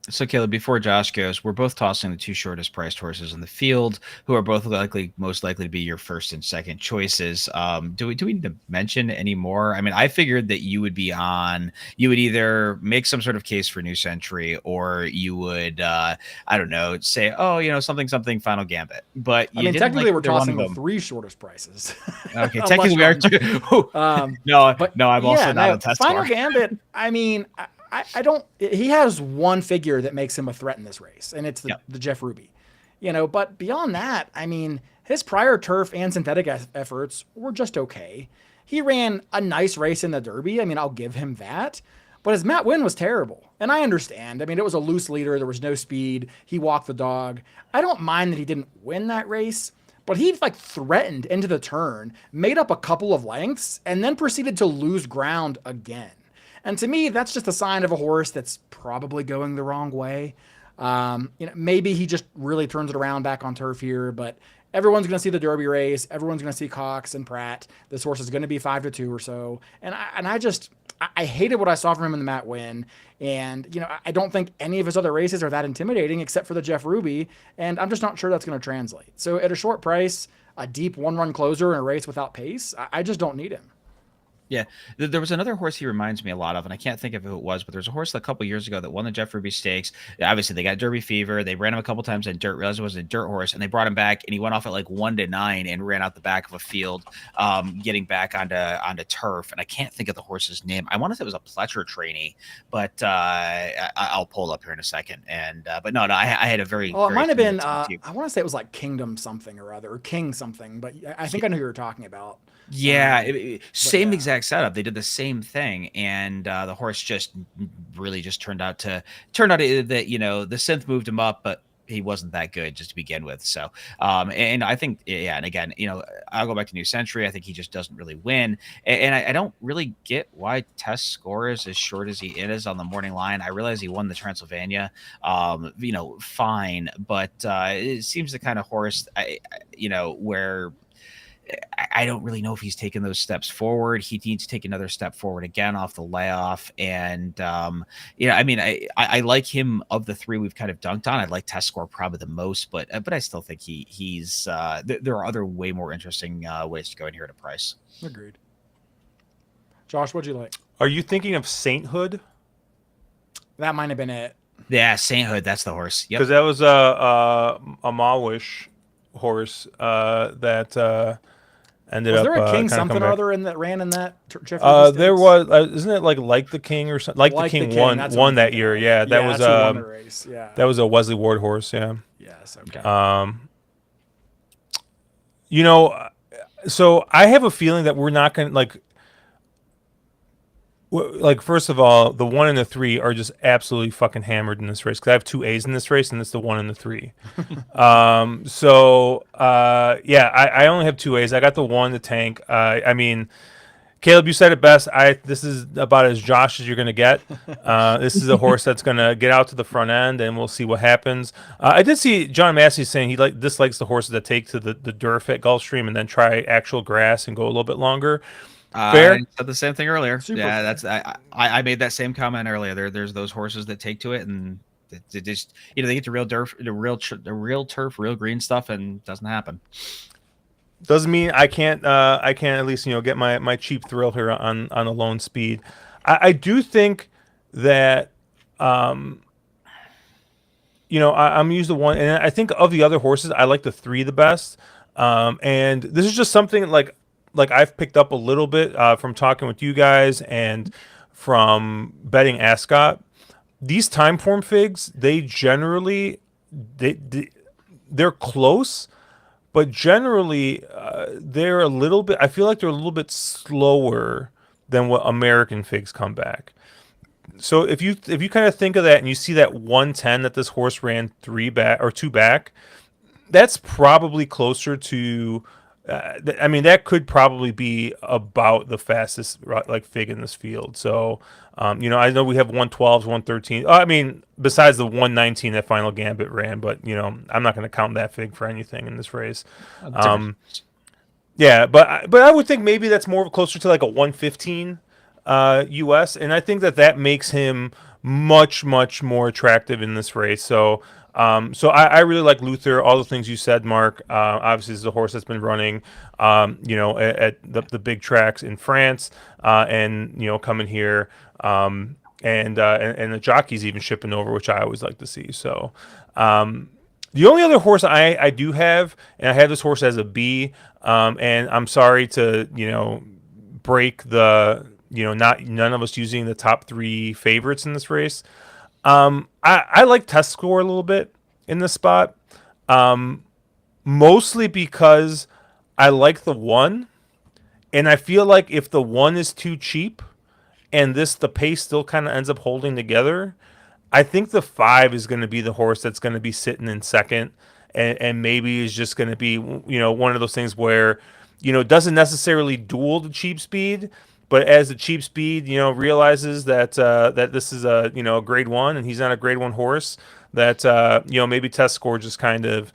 So, Caleb, before Josh goes, we're both tossing the 2 shortest priced horses in the field, who are both most likely to be your first and second choices. Do we need to mention any more? I mean, I figured that you would either make some sort of case for New Century, or you would, I don't know, say, something Final Gambit. But I mean, technically, we're tossing the 3 shortest prices. Okay, technically we are too. I'm also not a test Final Gambit. I mean, I don't. He has one figure that makes him a threat in this race, and it's the Jeff Ruby. But beyond that, I mean, his prior turf and synthetic efforts were just okay. He ran a nice race in the Derby. I mean, I'll give him that. But his Matt Winn was terrible, and I understand. I mean, it was a loose leader. There was no speed. He walked the dog. I don't mind that he didn't win that race, but he threatened into the turn, made up a couple of lengths, and then proceeded to lose ground again. And to me, that's just a sign of a horse that's probably going the wrong way. Maybe he just really turns it around back on turf here, but everyone's going to see the Derby race. Everyone's going to see Cox and Pratt. This horse is going to be 5-2 or so. And I hated what I saw from him in the Matt Winn. And, I don't think any of his other races are that intimidating except for the Jeff Ruby. And I'm just not sure that's going to translate. So at a short price, a deep 1-run closer in a race without pace, I just don't need him. Yeah, there was another horse he reminds me a lot of, and I can't think of who it was, but there's a horse a couple years ago that won the Jeff Ruby Stakes. Obviously, they got Derby fever. They ran him a couple times in dirt, realized it was a dirt horse, and they brought him back, and he went off at 1-9 and ran out the back of a field, getting back onto turf. And I can't think of the horse's name. I want to say it was a Pletcher trainee, but I'll pull it up here in a second. And but no, I had a very. Well, it might have been. I want to say it was Kingdom something or other, or King something, but I think I know who you're talking about. Yeah, same exact setup. They did the same thing, and the horse just really just turned out that the synth moved him up, but he wasn't that good just to begin with. So, and I think, and again, I'll go back to New Century. I think he just doesn't really win, and I don't really get why Test score is as short as he is on the morning line. I realize he won the Transylvania, fine, but it seems the kind of horse, where I don't really know if he's taken those steps forward. He needs to take another step forward again off the layoff. And, I like him of the 3 we've kind of dunked on. I like Test score probably the most, but I still think he's there are other way more interesting ways to go in here at a price. Agreed. Josh, what'd you like? Are you thinking of Sainthood? That might have been it. Yeah, Saint Hood. That's the horse. Yep. because that was a Mawish horse that ended Was there up a king kind of coming something or back. other in that ran in that Jeffrey There Stakes? was isn't it like the king or something? Like the Like the king king, won that's what I'm that thinking year. of. Yeah, Yeah, that's who won the race. Yeah. that was a Wesley Ward horse. Yeah. Yes. Okay. Um, you know, so I have a feeling that we're not gonna like first of all, the 1 and the 3 are just absolutely fucking hammered in this race because I have 2 A's in this race and it's the 1 and the 3. Yeah, I only have 2 A's. I got the 1, the tank. I mean, Caleb, you said it best. This is about as Josh as you're gonna get. This is a horse that's gonna get out to the front end, and we'll see what happens. I did see John Massey saying he dislikes the horses that take to the Durf at Gulfstream and then try actual grass and go a little bit longer. I Fair. said the same thing earlier. Super Yeah, fair. that's I made that same comment earlier. There's those horses that take to it and they just they get to real turf, the real turf, real green stuff, and it doesn't happen. Doesn't mean I can't at least get my cheap thrill here on a lone speed. I do think that I'm used to 1, and I think of the other horses I like the 3 the best. And this is just something like I've picked up a little bit from talking with you guys and from betting Ascot. These time form figs, they generally they're close, but generally they're a little bit. I feel like they're a little bit slower than what American figs come back. So if you kind of think of that and you see that 110 that this horse ran 3 back or 2 back, that's probably closer to. I mean, that could probably be about the fastest like fig in this field. So, I know we have 112s, 113. I mean, besides the 119 that Final Gambit ran, but I'm not going to count that fig for anything in this race. Yeah, but I would think maybe that's more closer to like a 115 US, and I think that makes him much more attractive in this race. So I really like Luther. All the things you said, Mark. Obviously, this is a horse that's been running, at the big tracks in France, and coming here, and the jockeys even shipping over, which I always like to see. So. The only other horse I do have, and I have this horse as a B, and I'm sorry to break the not none of us using the top 3 favorites in this race. I like test score a little bit in this spot, mostly because I like the 1, and I feel like if the 1 is too cheap, and the pace still kind of ends up holding together, I think the 5 is going to be the horse that's going to be sitting in second, and maybe is just going to be one of those things where doesn't necessarily duel the cheap speed, but as the cheap speed realizes that this is a a grade 1 and he's not a grade 1 horse, that maybe test score just kind of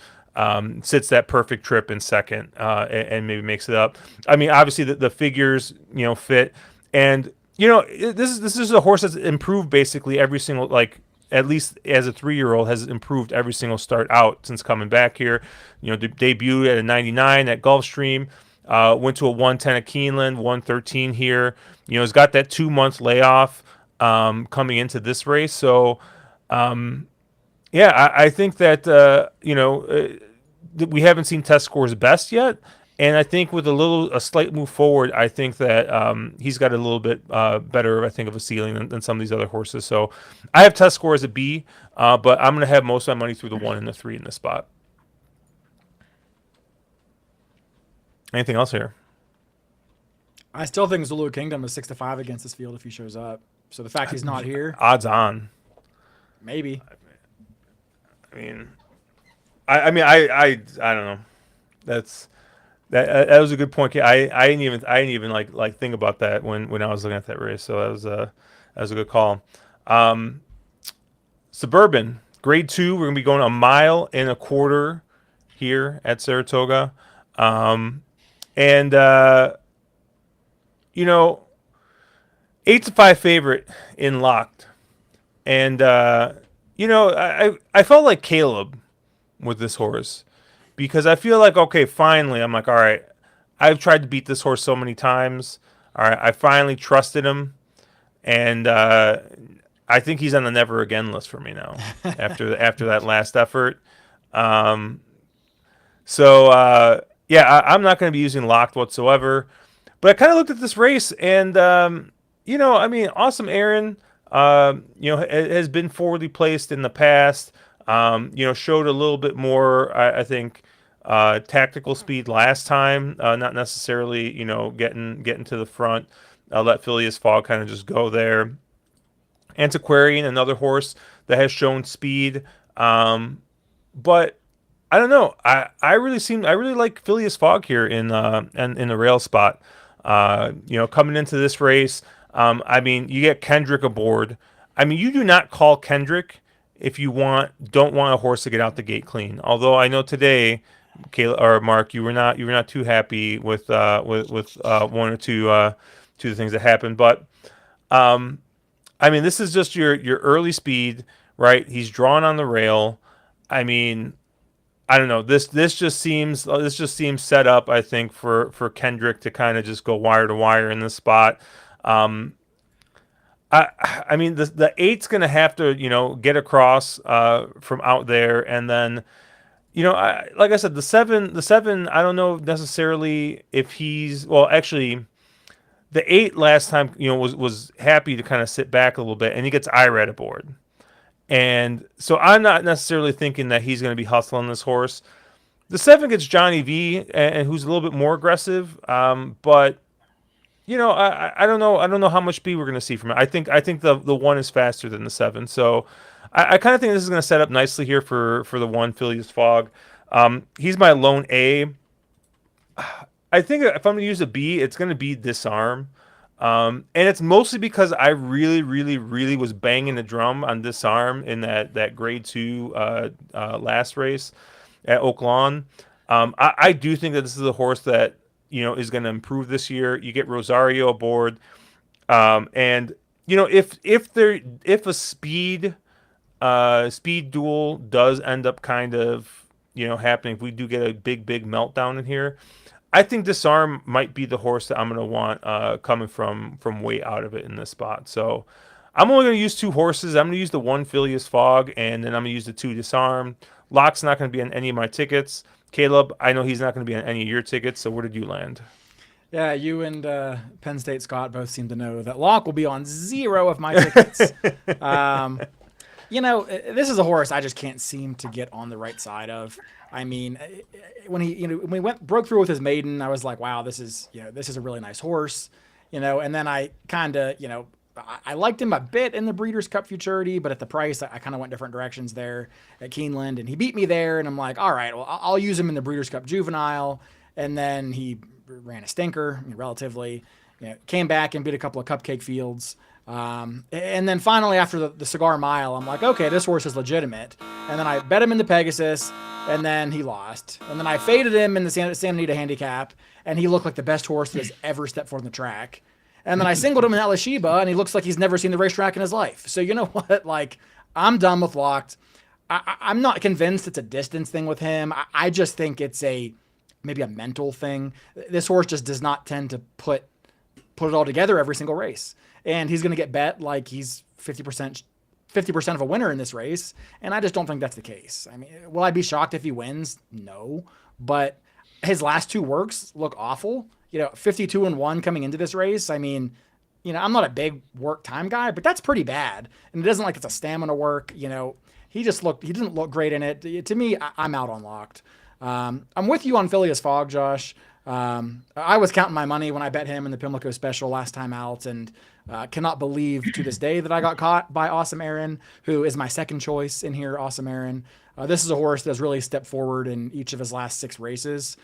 sits that perfect trip in second, and maybe makes it up. I mean, obviously the figures fit, and this is a horse that's improved basically every single, like, at least as a 3-year-old, has improved every single start out since coming back here. Debuted at a 99 at Gulfstream, went to a 110 at Keeneland, 113 here. Has got that 2-month layoff coming into this race. So, yeah, I think that we haven't seen test scores best yet. And I think with a slight move forward, I think that he's got a little bit better, I think, of a ceiling than some of these other horses. So I have test score as a B, but I'm going to have most of my money through the 1 and the 3 in this spot. Anything else here? I still think Zulu Kingdom is 6-5 against this field if he shows up. So the fact he's not here, Odds on. maybe. I don't know. That was a good point. I didn't even like think about that when I was looking at that race. So that was a good call. Suburban grade 2. We're gonna be going 1.25 miles here at Saratoga, and 8-5 favorite in locked, and I felt like Caleb with this horse, because I feel like, okay, finally, I'm like, all right, I've tried to beat this horse so many times. All right, I finally trusted him, and I think he's on the never again list for me now after that last effort. Um, yeah, I'm not going to be using locked whatsoever. But I kind of looked at this race, and I mean, Awesome Aaron, has been forwardly placed in the past. Showed a little bit more, I think, tactical speed last time. Not necessarily, getting to the front. Let Phileas Fogg kind of just go there. Antiquarian, another horse that has shown speed, but I don't know. I really like Phileas Fogg here in the rail spot. Coming into this race, I mean, you get Kendrick aboard. I mean, you do not call Kendrick if you don't want a horse to get out the gate clean. Although I know today, Kayla or Mark, you were not too happy with one or two of the things that happened. But I mean, this is just your early speed, right? He's drawn on the rail. I mean, I don't know. This just seems set up, I think, for Kendrick to kind of just go wire to wire in this spot. Um, I mean, the eight's gonna have to get across from out there, and then like I said, the seven. I don't know necessarily if he's well. Actually, the eight last time was happy to kind of sit back a little bit, and he gets Irad aboard. And so I'm not necessarily thinking that he's going to be hustling this horse. The seven gets Johnny V, and who's a little bit more aggressive. But I don't know. I don't know how much speed we're going to see from it. I think the one is faster than the seven. So I kind of think this is going to set up nicely here for the one Phileas Fogg. He's my lone A. I think if I'm going to use a B, it's going to be Disarm. And it's mostly because I really, really, really was banging the drum on Disarm in that grade 2 last race at Oak Lawn. I do think that this is a horse that is going to improve this year. You get Rosario aboard, and if a speed duel does end up kind of happening, if we do get a big meltdown in here, I think Disarm might be the horse that I'm going to want coming from way out of it in this spot. So I'm only going to use two horses. I'm going to use the one Phileas Fogg, and then I'm going to use the two Disarm. Lock's not going to be on any of my tickets. Caleb, I know he's not going to be on any of your tickets. So where did you land? Yeah, you and Penn State Scott both seem to know that Locke will be on 0 of my tickets. This is a horse I just can't seem to get on the right side of. I mean, when he broke through with his maiden, I was like, wow, this is a really nice horse, and then I kind of, I liked him a bit in the Breeders' Cup Futurity, but at the price, I kind of went different directions there at Keeneland, and he beat me there, and I'm like, all right, well, I'll use him in the Breeders' Cup Juvenile, and then he ran a stinker, relatively, came back and beat a couple of cupcake fields. And then finally, after the Cigar Mile, I'm like, okay, this horse is legitimate. And then I bet him in the Pegasus, and then he lost. And then I faded him in the Santa Anita Handicap, and he looked like the best horse that has ever stepped foot on the track. And then I singled him in Atlas Sheba, and he looks like he's never seen the racetrack in his life. So you know what? Like, I'm done with Locked. I'm not convinced it's a distance thing with him. I just think it's maybe a mental thing. This horse just does not tend to put it all together every single race. And he's going to get bet like he's 50% of a winner in this race. And I just don't think that's the case. I mean, will I be shocked if he wins? No. But his last two works look awful. 52-1 coming into this race. I mean, I'm not a big work time guy, but that's pretty bad. And it doesn't like it's a stamina work. He didn't look great in it. To me, I'm out on Locked. I'm with you on Phileas Fogg, Josh. I was counting my money when I bet him in the Pimlico Special last time out, and cannot believe to this day that I got caught by Awesome Aaron, who is my second choice in here. Awesome Aaron. This is a horse that's really stepped forward in each of his last 6 races,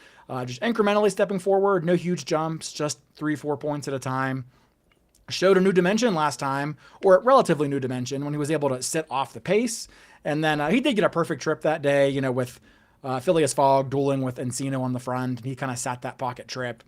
just incrementally stepping forward. No huge jumps, just 3-4 points at a time. Showed a new dimension last time, or a relatively new dimension, when he was able to sit off the pace. And then he did get a perfect trip that day, with Phileas Fogg dueling with Encino on the front, and he kind of sat that pocket trip.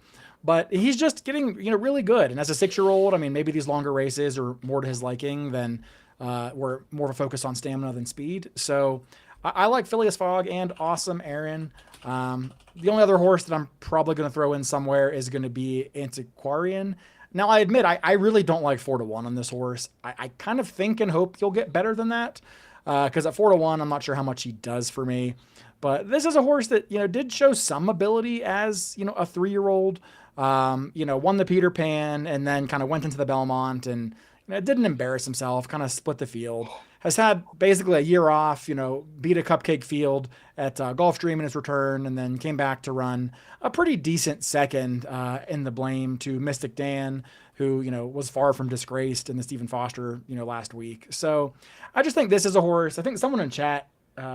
But he's just getting, really good. And as a 6-year-old, I mean, maybe these longer races are more to his liking than were more of a focus on stamina than speed. So I like Phileas Fogg and Awesome Aaron. The only other horse that I'm probably going to throw in somewhere is going to be Antiquarian. Now, I admit I really don't like 4-1 on this horse. I kind of think and hope he'll get better than that, because at 4-1, I'm not sure how much he does for me. But this is a horse that did show some ability as a 3-year-old. Won the Peter Pan and then kind of went into the Belmont and didn't embarrass himself. Kind of split the field. Has had basically a year off. Beat a cupcake field at Gulfstream in his return, and then came back to run a pretty decent second in the Blame to Mystic Dan, who was far from disgraced in the Stephen Foster last week. So I just think this is a horse. I think someone in chat,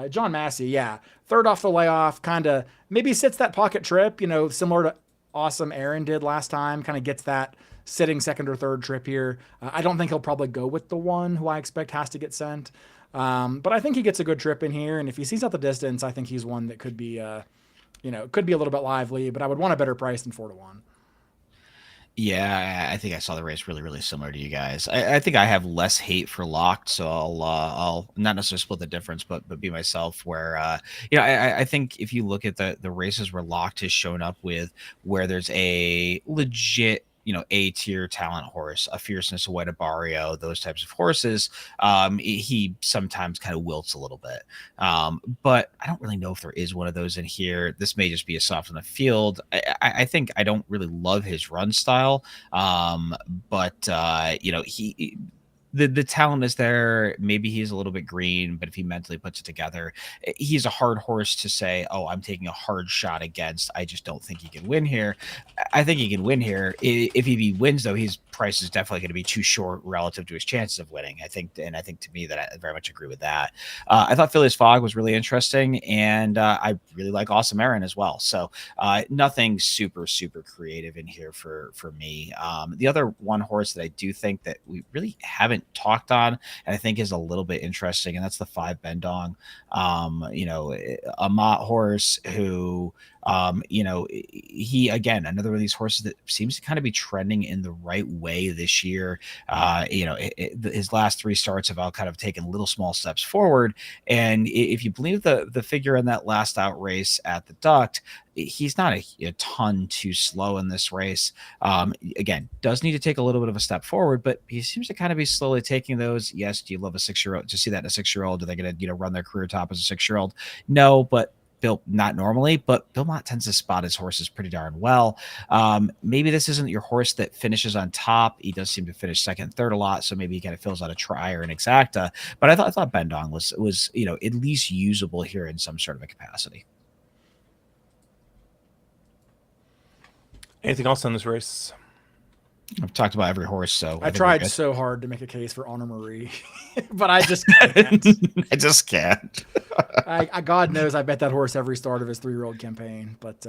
John Massey, yeah, third off the layoff, kind of maybe sits that pocket trip, similar to Awesome Aaron did last time, kind of gets that sitting second or third trip here. I don't think he'll probably go with the one who I expect has to get sent. But I think he gets a good trip in here. And if he sees out the distance, I think he's one that could be, could be a little bit lively, but I would want a better price than 4-1. Yeah, I think I saw the race really, really similar to you guys. I think I have less hate for Locked, so I'll not necessarily split the difference, but be myself. Where I think if you look at the races where Locked has shown up with, where there's a legit A-tier talent horse, a Fierceness, a White Barrio, those types of horses, he sometimes kind of wilts a little bit. But I don't really know if there is one of those in here. This may just be a soft on the field. I think I don't really love his run style, but he the talent is there. Maybe he's a little bit green, but if he mentally puts it together, he's a hard horse to say, oh, I'm taking a hard shot against. I just don't think he can win here. I think he can win here. If he wins, though, his price is definitely going to be too short relative to his chances of winning. I think to me that I very much agree with that. I thought Phileas Fogg was really interesting, and I really like Awesome Aaron as well. So nothing super, super creative in here for me. The other one horse that I do think that we really haven't talked on, and I think is a little bit interesting, and that's the 5 Bendong. A Mott horse who he, again, another one of these horses that seems to kind of be trending in the right way this year. His last 3 starts have all kind of taken little small steps forward, and if you believe the figure in that last out race at the Duct, he's not a ton too slow in this race. Again, does need to take a little bit of a step forward, but he seems to kind of be slowly taking those. Yes, do you love a 6-year-old? To see that in a 6-year-old, are they going to run their career top as a 6-year-old? No, but not normally, but Bill Mott tends to spot his horses pretty darn well. Maybe this isn't your horse that finishes on top. He does seem to finish second, third a lot, so maybe he kind of fills out a try or an exacta. But I thought Bendong was at least usable here in some sort of a capacity. Anything else on this race? I've talked about every horse, so I tried so hard to make a case for Honor Marie, but I just can't. I just can't. God knows I bet that horse every start of his 3-year-old campaign, but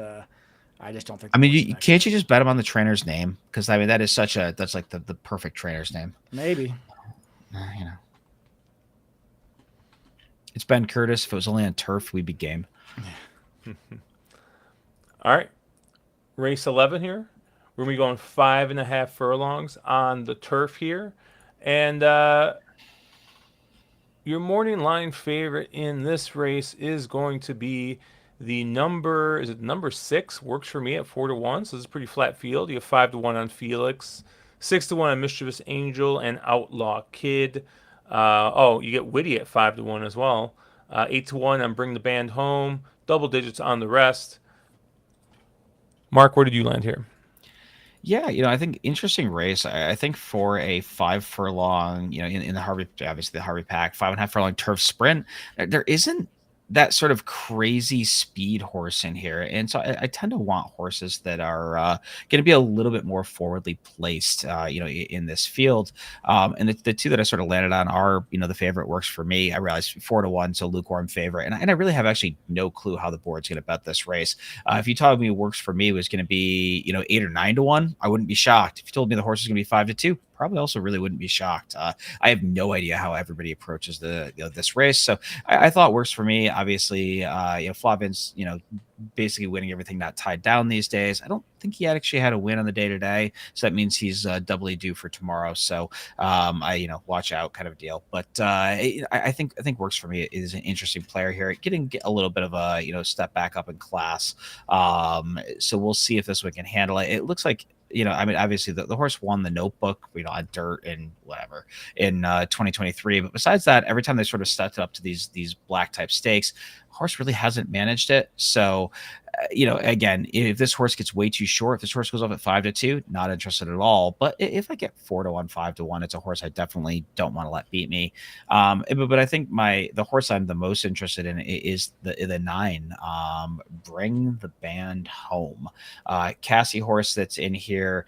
I just don't think. I mean, can't you just bet him on the trainer's name? Because I mean, that's like the perfect trainer's name. Maybe. It's Ben Curtis. If it was only on turf, we'd be game. All right, race 11 here. We're going to be going 5.5 furlongs on the turf here. And your morning line favorite in this race is going to be the number 6? Works for me at 4-1. So this is a pretty flat field. You have 5-1 on Felix, 6-1 on Mischievous Angel and Outlaw Kid. You get Witty at 5-1 as well. 8-1 on Bring the Band Home. Double digits on the rest. Mark, where did you land here? Yeah, I think interesting race. I think for a 5 furlong, in the Harvey, obviously the Harvey Pack, 5.5 furlong turf sprint, there isn't that sort of crazy speed horse in here. And so I tend to want horses that are going to be a little bit more forwardly placed, in this field. And the 2 that I sort of landed on are, the favorite works for me. I realized 4-1, so lukewarm favorite. And I really have actually no clue how the board's going to bet this race. If you told me works for me was going to be, 8 or 9-1, I wouldn't be shocked. If you told me the horse is going to be 5-2, probably also really wouldn't be shocked. I have no idea how everybody approaches this race. So I thought works for me. Obviously, Flavin's, basically winning everything not tied down these days. I don't think he actually had a win on the day today. So that means he's doubly due for tomorrow. So watch out kind of deal. But I think works for me is an interesting player here, getting a little bit of a, step back up in class. So we'll see if this one can handle it. It looks like I mean, obviously the horse won the Notebook, on dirt and whatever in 2023. But besides that, every time they sort of stepped up to these black type stakes, horse really hasn't managed it. So, again, if this horse gets way too short, if this horse goes off at 5-2, not interested at all. But if I get 4-1, 5-1, it's a horse I definitely don't want to let beat me. But I think the horse I'm the most interested in is the 9. Bring the Band Home. Cassie horse that's in here.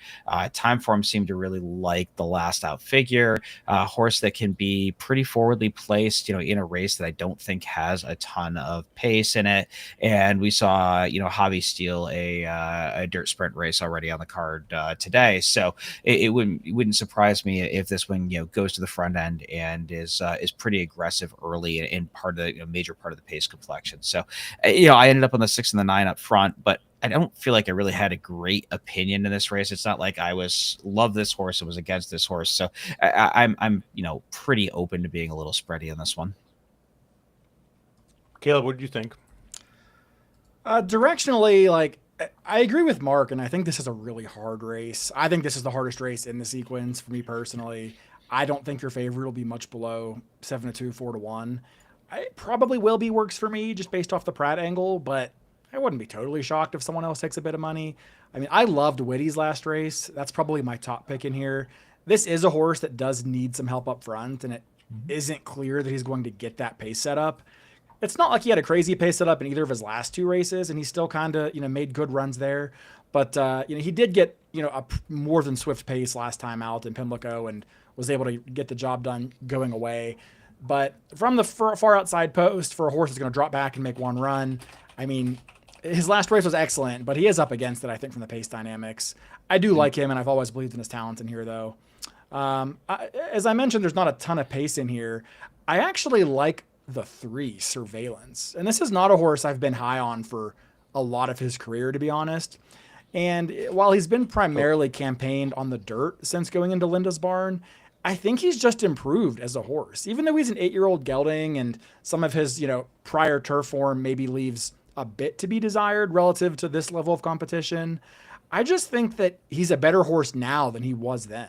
Time Form seemed to really like the last out figure. Horse that can be pretty forwardly placed, in a race that I don't think has a ton of pace in it. And we saw, Javi steal a dirt sprint race already on the card today. So it wouldn't surprise me if this one, goes to the front end and is pretty aggressive early in part of the major part of the pace complexion. So, I ended up on the 6 and the 9 up front, but I don't feel like I really had a great opinion in this race. It's not like I love this horse and was against this horse. So I'm pretty open to being a little spready on this one. Caleb, what did you think? Directionally, I agree with Mark, and I think this is a really hard race. I think this is the hardest race in the sequence for me personally. I don't think your favorite will be much below 7-2, 4-1. It probably will be works for me just based off the Pratt angle, but I wouldn't be totally shocked if someone else takes a bit of money. I mean, I loved Whitty's last race. That's probably my top pick in here. This is a horse that does need some help up front, and it isn't clear that he's going to get that pace set up. It's not like he had a crazy pace set up in either of his last 2 races, and he still kind of, made good runs there. But, he did get, a more than swift pace last time out in Pimlico and was able to get the job done going away. But from the far outside post for a horse that's going to drop back and make one run, I mean, his last race was excellent, but he is up against it, I think, from the pace dynamics. I do like him, and I've always believed in his talent in here, though. As I mentioned, there's not a ton of pace in here. I actually like the 3, Surveillance. And this is not a horse I've been high on for a lot of his career, to be honest. And while he's been primarily campaigned on the dirt since going into Linda's barn, I think he's just improved as a horse. Even though he's an 8-year-old gelding and some of his, prior turf form maybe leaves a bit to be desired relative to this level of competition, I just think that he's a better horse now than he was then.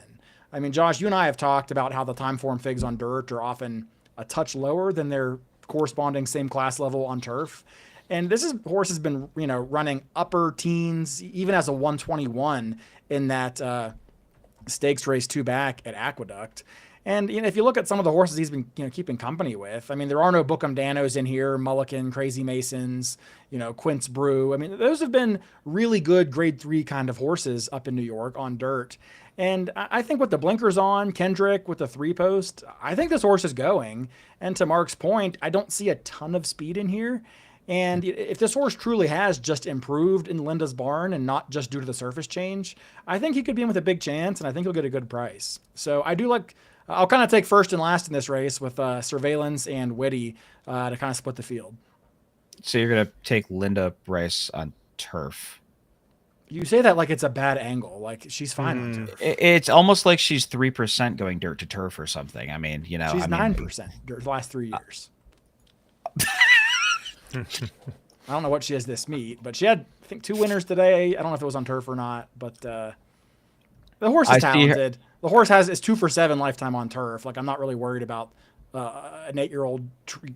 I mean, Josh, you and I have talked about how the time form figs on dirt are often a touch lower than their corresponding same class level on turf. And horse has been, running upper teens, even as a 121 in that stakes race 2 back at Aqueduct. And, if you look at some of the horses he's been, keeping company with, I mean, there are no Bookham Danos in here, Mulligan, Crazy Masons, Quince Brew. I mean, those have been really good grade 3 kind of horses up in New York on dirt. And I think with the blinkers on, Kendrick with the 3-post, I think this horse is going. And to Mark's point, I don't see a ton of speed in here. And if this horse truly has just improved in Linda's barn and not just due to the surface change, I think he could be in with a big chance, and I think he'll get a good price. So I'll kind of take first and last in this race with Surveillance and Whitty to kind of split the field. So you're going to take Linda Bryce on turf. You say that like it's a bad angle. Like, she's fine on turf. It's almost like she's 3% going dirt to turf or something. I mean, she's 9% the last 3 years. I don't know what she has this meet, but she had, I think, 2 winners today. I don't know if it was on turf or not, but the horse is talented. The horse is 2 for 7 lifetime on turf. Like, I'm not really worried about an 8-year-old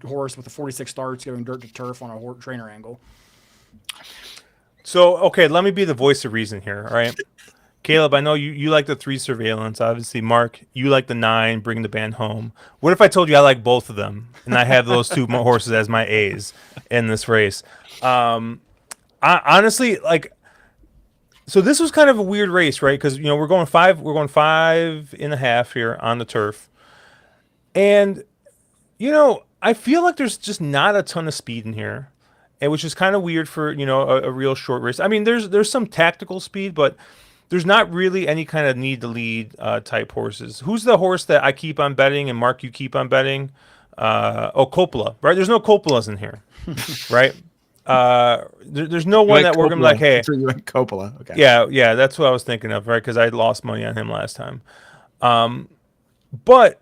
horse with a 46 starts going dirt to turf on a trainer angle. So, okay, let me be the voice of reason here, all right? Caleb, I know you like the 3 Surveillance. Obviously, Mark, you like the 9, Bring the Band Home. What if I told you I like both of them, and I have those 2 horses as my A's in this race? I honestly, so this was kind of a weird race, right? Because, we're going 5.5 here on the turf. And, I feel like there's just not a ton of speed in here, and which is kind of weird for, a real short race. I mean, there's some tactical speed, but there's not really any kind of need to lead type horses. Who's the horse that I keep on betting, and Mark, you keep on betting? Coppola, right? There's no Coppolas in here, right? There's no one that we're going to be like, hey. You like Coppola. Okay. Yeah, that's what I was thinking of, right? Because I lost money on him last time. But,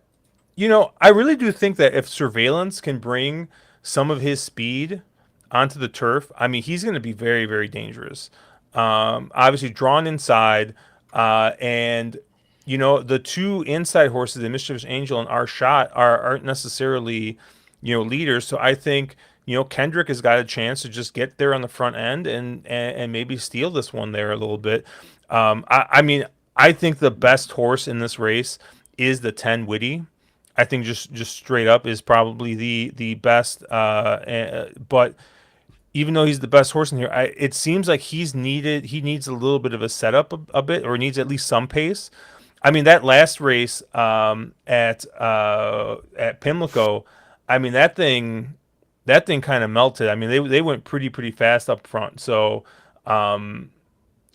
I really do think that if Surveillance can bring some of his speed onto the turf, I mean, he's going to be very, very dangerous. Obviously drawn inside. And the two inside horses, the Mischievous Angel and Our Shot, aren't necessarily, leaders. So I think, Kendrick has got a chance to just get there on the front end and maybe steal this one there a little bit. I mean, I think the best horse in this race is the 10 Witty. I think just straight up is probably the best. But even though he's the best horse in here, it seems like he needs a little bit of a setup a bit, or needs at least some pace. I mean, that last race at Pimlico, I mean that thing kind of melted. I mean, they went pretty fast up front. So, and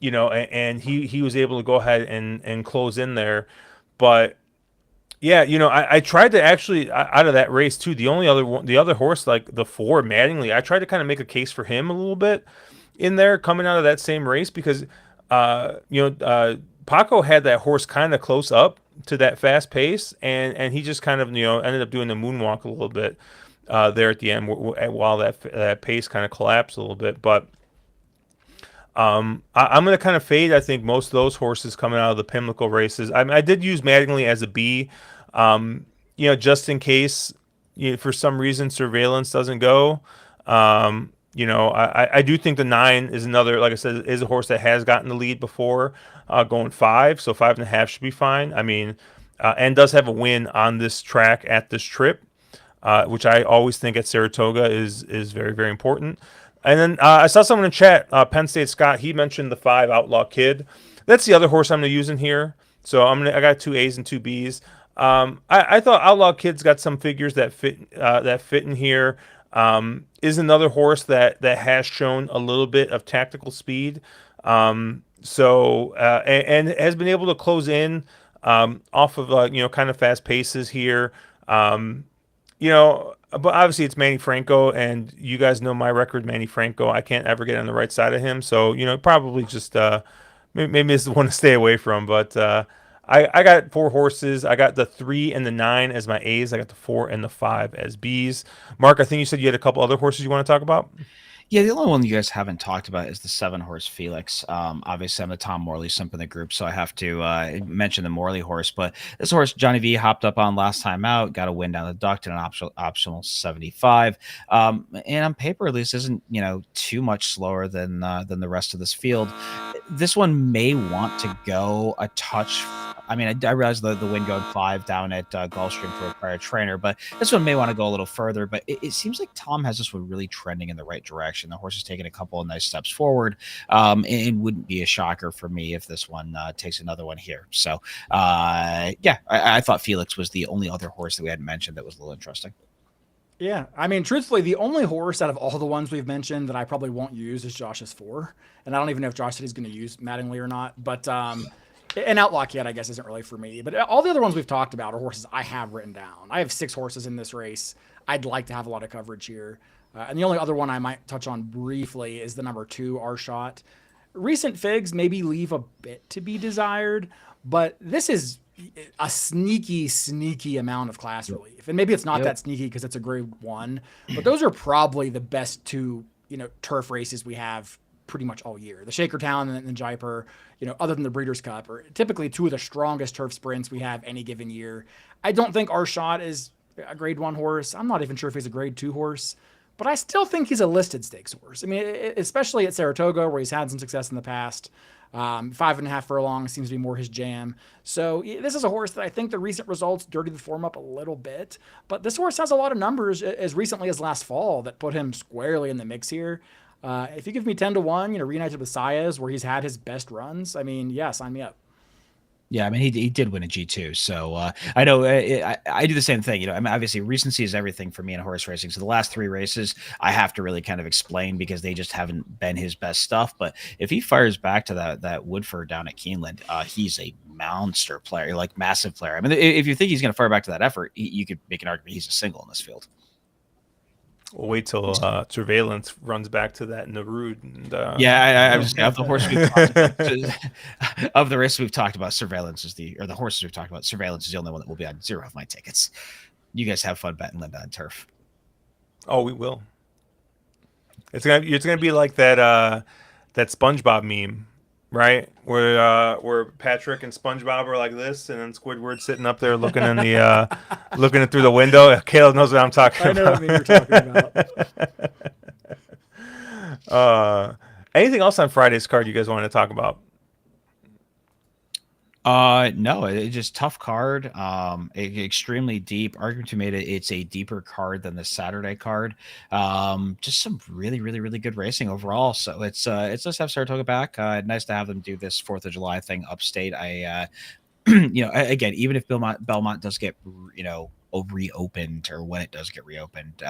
he was able to go ahead and close in there. But yeah, I tried to actually out of that race too. The other horse, like the 4 Mattingly, I tried to kind of make a case for him a little bit in there coming out of that same race because, Paco had that horse kind of close up to that fast pace, and he just kind of ended up doing the moonwalk a little bit there at the end while that pace kind of collapsed a little bit, but. I'm going to kind of fade, I think, most of those horses coming out of the Pimlico races. I mean, I did use Mattingly as a B, just in case, for some reason, Surveillance doesn't go. I do think the 9 is another, like I said, is a horse that has gotten the lead before, going 5, so 5.5 should be fine. I mean, and does have a win on this track at this trip, which I always think at Saratoga is very, very important. And then I saw someone in chat, Penn State Scott. He mentioned the 5 Outlaw Kid. That's the other horse I'm going to use in here. So I got 2 A's and 2 B's. I thought Outlaw Kid's got some figures that fit in here. Is another horse that has shown a little bit of tactical speed. And has been able to close in off of kind of fast paces here. But obviously it's Manny Franco, and you guys know my record, Manny Franco. I can't ever get on the right side of him, so probably just maybe this is the one to stay away from. But I got 4 horses. I got the 3 and the 9 as my A's. I got the 4 and the 5 as B's. Mark, I think you said you had a couple other horses you want to talk about. Yeah, the only one you guys haven't talked about is the 7-horse Felix. Obviously, I'm the Tom Morley simp in the group, so I have to mention the Morley horse. But this horse, Johnny V hopped up on last time out, got a win down the duct in an optional 75. And on paper, at least, isn't too much slower than the rest of this field. This one may want to go a touch. I mean, I realize the win going 5 down at Gulfstream for a prior trainer, but this one may want to go a little further. But it seems like Tom has this one really trending in the right direction. The horse is taking a couple of nice steps forward, and it wouldn't be a shocker for me if this one takes another one here. So, I thought Felix was the only other horse that we hadn't mentioned that was a little interesting. Yeah, I mean, truthfully, the only horse out of all the ones we've mentioned that I probably won't use is Josh's 4, and I don't even know if Josh said he's going to use Mattingly or not, but an Outlaw Kid, I guess, isn't really for me. But all the other ones we've talked about are horses I have written down. I have 6 horses in this race. I'd like to have a lot of coverage here. And the only other one I might touch on briefly is the number 2, Our Shot. Recent figs maybe leave a bit to be desired, but this is a sneaky amount of class relief. And maybe it's not that sneaky because it's a grade 1, but those are probably the best 2, turf races we have pretty much all year. The Shakertown and the Jaipur, other than the Breeders' Cup, are typically 2 of the strongest turf sprints we have any given year. I don't think Our Shot is a grade 1 horse. I'm not even sure if he's a grade 2 horse, but I still think he's a listed stakes horse. I mean, especially at Saratoga, where he's had some success in the past. 5.5 furlongs seems to be more his jam. So this is a horse that I think the recent results dirtied the form up a little bit, but this horse has a lot of numbers as recently as last fall that put him squarely in the mix here. If you give me 10-1, Reunited with Saez, where he's had his best runs, I mean, yeah, sign me up. Yeah, I mean, he did win a G2, so I know I do the same thing. I mean, obviously, recency is everything for me in horse racing. So the last 3 races, I have to really kind of explain because they just haven't been his best stuff. But if he fires back to that Woodford down at Keeneland, he's a monster player, like massive player. I mean, if you think he's going to fire back to that effort, you could make an argument he's a single in this field. We'll wait till Surveillance runs back to that Narud. And, I was of the horse we've talked about, of the race we've talked about, Surveillance is the horses we've talked about. Surveillance is the only one that will be on 0 of my tickets. You guys have fun betting Linda on turf. Oh, we will. It's gonna be like that SpongeBob meme right? Where Patrick and SpongeBob are like this, and then Squidward's sitting up there looking in the looking through the window. Caleb knows what I'm talking I know what about. meme you're talking about. uh, anything else on Friday's card you guys want to talk about? No, it's just tough card. Extremely deep. Argument to made it. It's a deeper card than the Saturday card. Just some really good racing overall. So it's nice to have Saratoga back. Nice to have them do this 4th of July thing upstate. Again, even if Belmont does get, reopened, or when it does get reopened,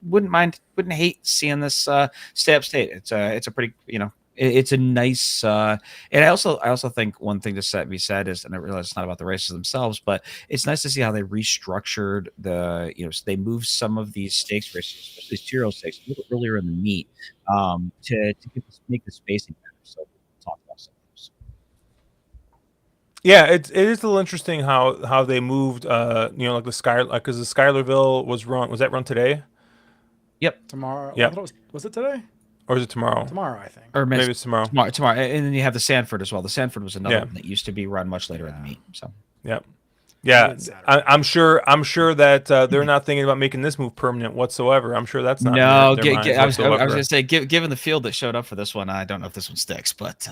wouldn't hate seeing this stay upstate. It's a pretty, it's a nice, and I also think one thing to be said is, and I realize it's not about the races themselves, but it's nice to see how they restructured so they moved some of these stakes races, especially serial stakes, a little earlier in the meet, make the spacing better. So we'll talk about some of those. Yeah, it is a little interesting how they moved. Like the Sky, like because the Schuylerville was that run today? Yep. Tomorrow. I Yep. thought was it today? Or is it tomorrow? Tomorrow, I think. Or Maybe it's tomorrow. Tomorrow, and then you have the Sanford as well. The Sanford was another Yeah. one that used to be run much later in the meet. So Yep. Yeah, It's Saturday. I'm sure. I'm sure that they're not thinking about making this move permanent whatsoever. I'm sure that's not no, in their minds I was whatsoever. going to say, given the field that showed up for this one, I don't know if this one sticks, but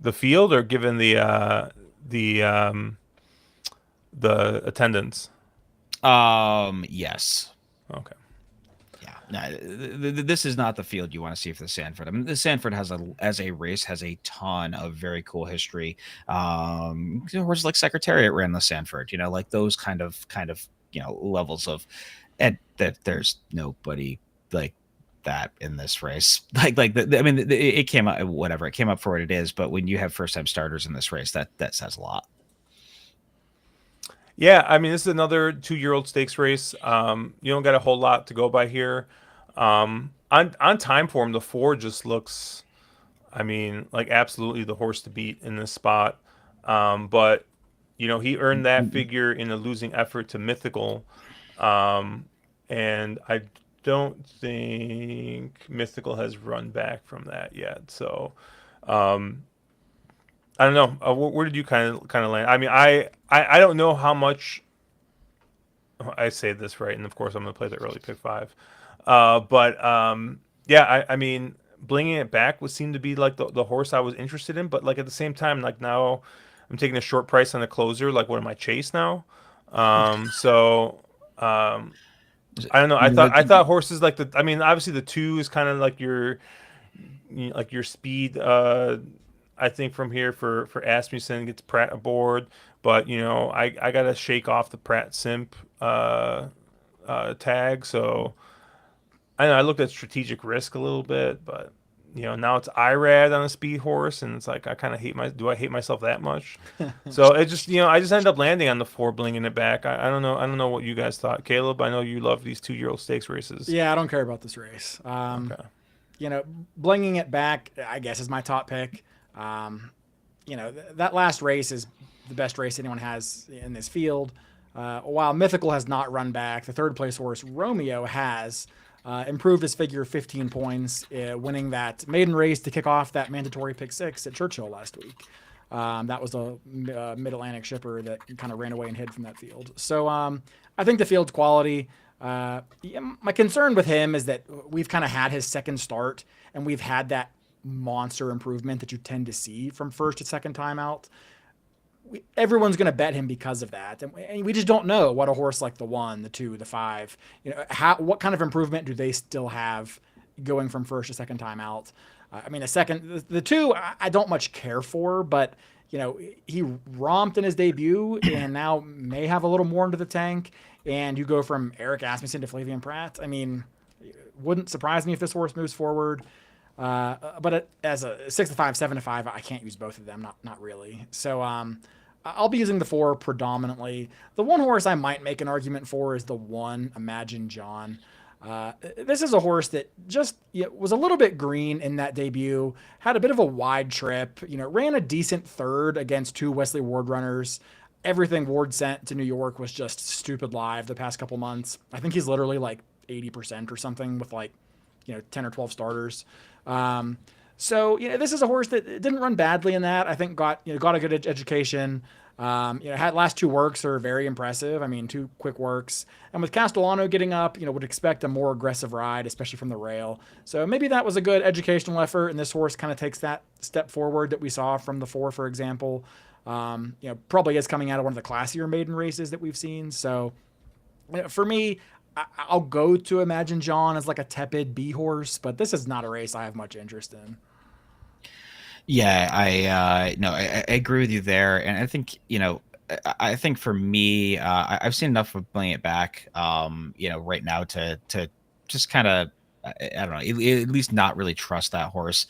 The field, or given the attendance. yes. Okay. Yeah, no, this is not the field you want to see for the Sanford. I mean, the Sanford as a race has a ton of very cool history. Horses like Secretariat ran the Sanford, like those kind of levels of, and that there's nobody like that in this race. It came out whatever it came up for what it is, but when you have first time starters in this race, that says a lot. Yeah, I mean, this is another 2-year-old stakes race. You don't got a whole lot to go by here. On time form, the 4 just looks, I mean, like absolutely the horse to beat in this spot. But he earned that figure in a losing effort to Mythical, and I don't think Mythical has run back from that yet. So, I don't know. Where did you kind of land? I mean, I don't know how much. I say this right, and of course I'm going to play the early pick 5. But yeah, I mean, blinging it back would seem to be like the horse I was interested in, but like at the same time, like now I'm taking a short price on the closer. Like, what am I chase now? So I don't know. I thought horses like I mean, obviously the 2 is kind of like your speed. I think from here for Asmussen gets Pratt aboard, but I gotta shake off the Pratt Simp tag. So I know I looked at strategic risk a little bit, but now it's IRAD on a speed horse, and it's like I kind of do I hate myself that much? So it just I just end up landing on the 4, blinging it back. I don't know what you guys thought, Caleb. I know you love these 2-year-old stakes races. Yeah, I don't care about this race. Okay. Blinging it back, I guess, is my top pick. That last race is the best race anyone has in this field. While Mythical has not run back, the 3rd place horse Romeo has improved his figure 15 points, winning that maiden race to kick off that mandatory pick 6 at Churchill last week. That was the Mid-Atlantic shipper that kind of ran away and hid from that field. So I think the field's quality. My concern with him is that we've kind of had his second start, and we've had that monster improvement that you tend to see from first to second time out. Everyone's going to bet him because of that, and we just don't know what a horse like the 1, the 2, the 5, what kind of improvement do they still have going from first to second time out. I mean, the 2 I don't much care for, but he romped in his debut and now may have a little more into the tank. And you go from Eric Asmussen to Flavian Pratt. I mean, it wouldn't surprise me if this horse moves forward. But as a 6-5, 7-5, I can't use both of them. Not really. So I'll be using the 4 predominantly. The one horse I might make an argument for is the 1, Imagine John. This is a horse that just was a little bit green in that debut, had a bit of a wide trip, ran a decent 3rd against 2 Wesley Ward runners. Everything Ward sent to New York was just stupid live the past couple months. I think he's literally like 80% or something with 10 or 12 starters. So this is a horse that didn't run badly in that. I think got a good education. Had last two works are very impressive. I mean, two quick works, and with Castellano getting up, would expect a more aggressive ride, especially from the rail. So maybe that was a good educational effort, and this horse kind of takes that step forward that we saw from the four, for example. Probably is coming out of one of the classier maiden races that we've seen. So for me, I'll go to Imagine John as like a tepid B horse, but this is not a race I have much interest in. Yeah, I no, I agree with you there, and I think I think for me, I've seen enough of playing it back, right now to just kind of. I don't know, at least not really trust that horse.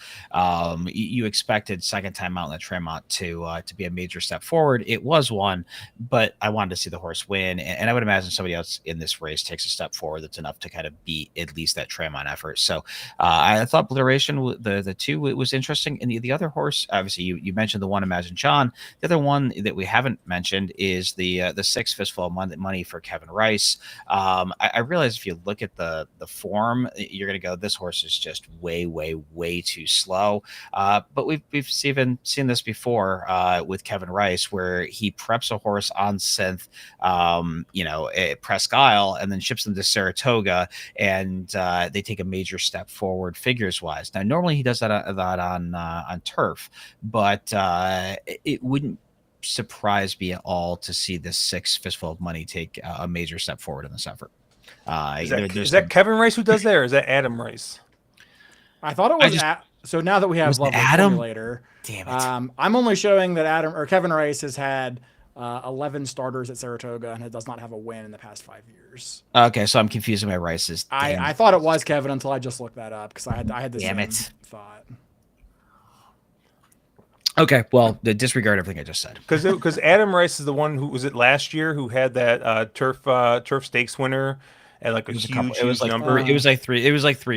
You expected second time out in the Tremont to be a major step forward. It was one, but I wanted to see the horse win, and I would imagine somebody else in this race takes a step forward that's enough to kind of beat at least that Tremont effort. So I thought Obliteration, the two, it was interesting, and the other horse, obviously you mentioned the one Imagine John. The other one that we haven't mentioned is the six fistful of money for Kevin Rice. I realize if you look at the form, you're going to go, this horse is just way, way, way too slow. But we've even seen this before with Kevin Rice, where he preps a horse on synth, at Presque Isle, and then ships them to Saratoga, and they take a major step forward figures wise. Now, normally he does that on turf, but it wouldn't surprise me at all to see this six fistful of money take a major step forward in this effort. Is that Kevin Rice who does that, or is that Adam Rice? I thought it was so now that we have Lovely Adam? Formulator, Damn it. I'm only showing that Kevin Rice has had 11 starters at Saratoga and it does not have a win in the past 5 years. Okay, so I'm confusing my Rices. I thought it was Kevin until I just looked that up because I had the same thought. Okay, well, disregard everything I just said. Because Adam Rice is the one who was it last year who had that turf stakes winner at like a huge number. It was like 3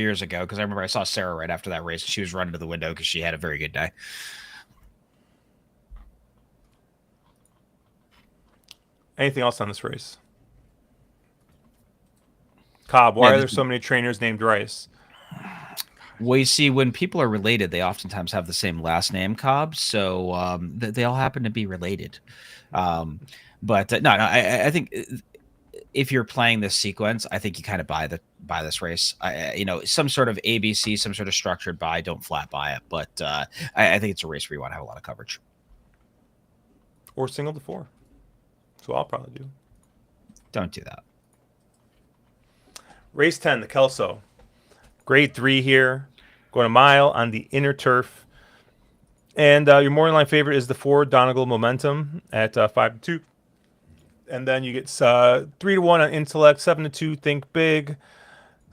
years ago, because I remember I saw Sarah right after that race. She was running to the window because she had a very good day. Anything else on this race? Cobb, why are there so many trainers named Rice? Well, you see, when people are related, they oftentimes have the same last name, Cobb. So they all happen to be related. But no, I think if you're playing this sequence, I think you kind of buy this race. Some sort of ABC, some sort of structured buy. Don't flat buy it, but I think it's a race where you want to have a lot of coverage. Or single to four. That's what I'll probably do. Don't do that. Race 10, the Kelso. Grade 3 here. Going a mile on the inner turf. And your morning line favorite is the 4 Donegal Momentum at 5-2. And then you get 3-1 on Intellect, 7-2 Think Big,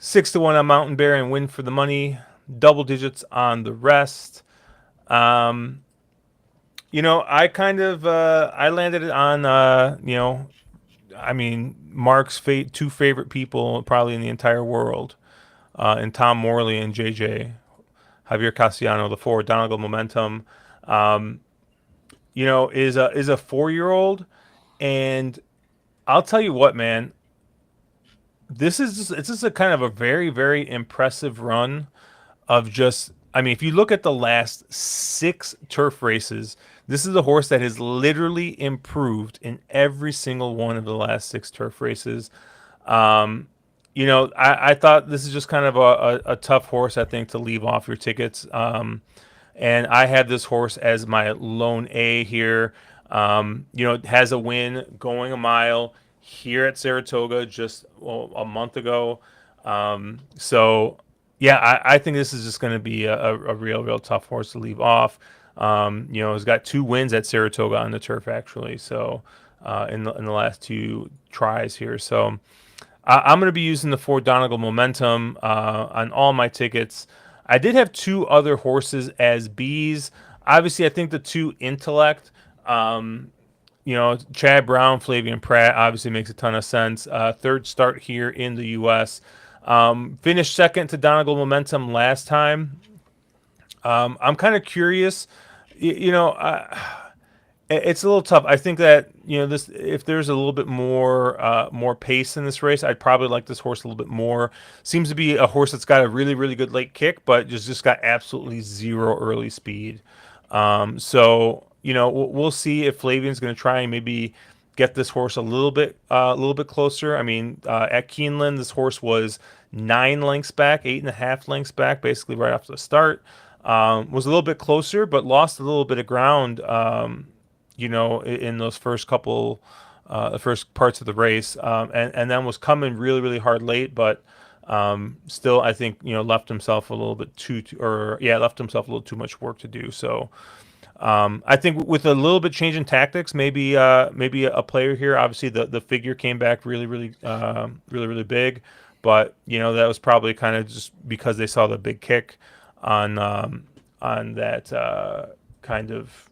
6-1 on Mountain Bear and Win for the Money, double digits on the rest. I kind of I landed it on Mark's two favorite people probably in the entire world, and Tom Morley and JJ Javier Castellano, the 4 Donegal Momentum. Is a 4-year-old. And I'll tell you what, man, it's just a kind of a very, very impressive run of if you look at the last 6 turf races, this is a horse that has literally improved in every single one of the last 6 turf races. I thought this is just kind of a tough horse, I think, to leave off your tickets. And I had this horse as my lone A here. It has a win going a mile here at Saratoga just a month ago. I think this is just going to be a real tough horse to leave off. It's got 2 wins at Saratoga on the turf, actually. So in the last 2 tries here. So I'm going to be using the 4 Donegal Momentum on all my tickets. I did have 2 other horses as Bs. Obviously, I think the 2 Intellect, Chad Brown, Flavian Pratt obviously makes a ton of sense. Third start here in the U.S. Finished second to Donegal Momentum last time. I'm kind of curious, and It's a little tough. I think that this, if there's a little bit more pace in this race, I'd probably like this horse a little bit more. Seems to be a horse that's got a really really good late kick, but just got absolutely zero early speed. So we'll see if Flavian's going to try and maybe get this horse a little bit closer. I mean, at Keeneland, this horse was 9 lengths back, 8.5 lengths back, basically right off the start. Was a little bit closer, but lost a little bit of ground. In those first couple, the first parts of the race, and then was coming really, really hard late, but still, I think left himself a little bit left himself a little too much work to do. So I think with a little bit change in tactics, maybe a player here. Obviously, the figure came back really, really, really, really big, but that was probably kind of just because they saw the big kick on that kind of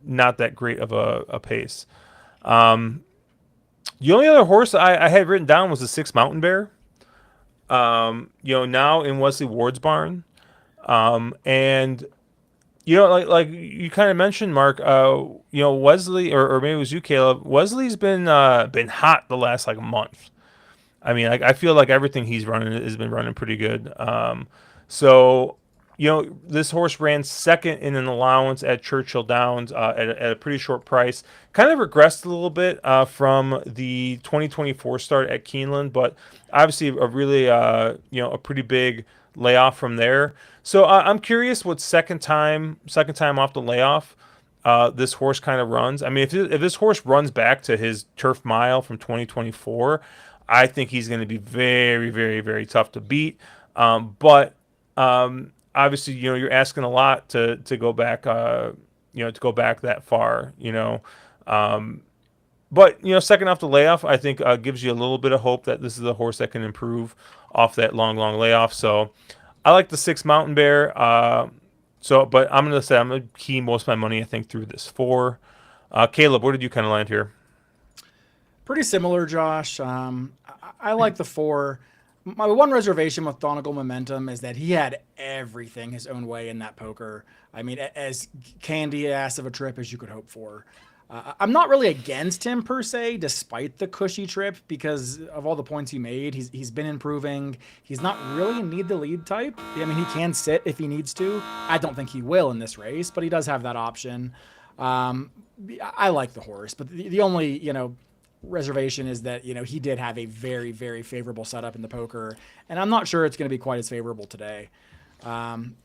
not that great of a pace. The only other horse I had written down was the 6 Mountain Bear. Now in Wesley Ward's barn. And like you kind of mentioned, Mark, Wesley, or maybe it was you, Caleb. Wesley's been hot the last like month. I mean, I feel like everything he's running has been running pretty good. So this horse ran second in an allowance at Churchill Downs at a pretty short price. Kind of regressed a little bit from the 2024 start at Keeneland, but obviously a really a pretty big layoff from there. So I'm curious what second time off the layoff this horse kind of runs. I mean, if this horse runs back to his turf mile from 2024, I think he's going to be very, very, very tough to beat. But obviously, you're asking a lot to go back, to go back that far, But second off the layoff, I think gives you a little bit of hope that this is a horse that can improve off that long, long layoff. So I like the 6 Mountain Bear. But I'm gonna key most of my money, I think, through this 4. Caleb, where did you kind of land here? Pretty similar, Josh. I like the 4. My one reservation with Donegal Momentum is that he had everything his own way in that poker. I mean, as candy ass of a trip as you could hope for. I'm not really against him per se, despite the cushy trip, because of all the points he made. He's been improving. He's not really a need the lead type. I mean, he can sit if he needs to. I don't think he will in this race, but he does have that option. I like the horse, but the only reservation is that he did have a very, very favorable setup in the poker, and I'm not sure it's going to be quite as favorable today.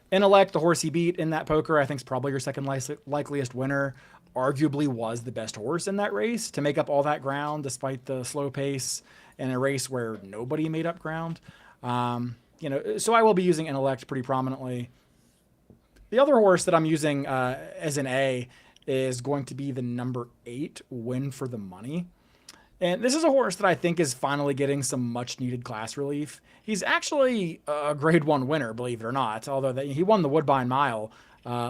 Intellect, the horse he beat in that poker, I think is probably your second likeliest winner. Arguably was the best horse in that race to make up all that ground despite the slow pace in a race where nobody made up ground. So I will be using Intellect pretty prominently. The other horse that I'm using as an A is going to be the number 8, Win for the Money. And this is a horse that I think is finally getting some much-needed class relief. He's actually a Grade 1 winner, believe it or not, although he won the Woodbine Mile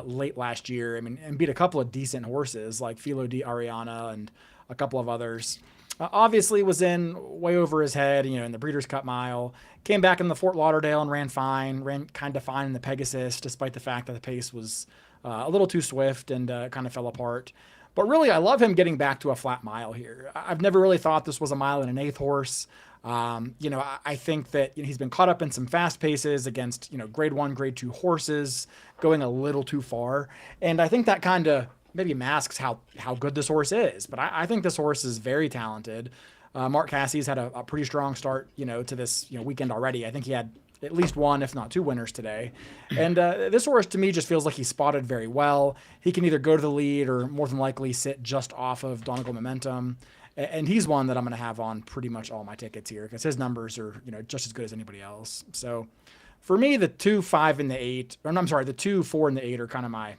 late last year. I mean, and beat a couple of decent horses like Filo di Ariana and a couple of others. Obviously was in way over his head, in the Breeders' Cup Mile. Came back in the Fort Lauderdale and ran kind of fine in the Pegasus, despite the fact that the pace was a little too swift and kind of fell apart. But really, I love him getting back to a flat mile here. I've never really thought this was a 1.125 horse. I think that he's been caught up in some fast paces against, Grade 1, Grade 2 horses, going a little too far. And I think that kind of maybe masks how good this horse is. But I think this horse is very talented. Mark Cassie's had a pretty strong start, to this weekend already. I think he had at least 1, if not 2 winners today. And this horse, to me, just feels like he's spotted very well. He can either go to the lead or more than likely sit just off of Donegal Momentum. And he's one that I'm going to have on pretty much all my tickets here because his numbers are, just as good as anybody else. So for me, the 2, 5, and the 8, or no, I'm sorry, the 2, 4, and the 8 are kind of my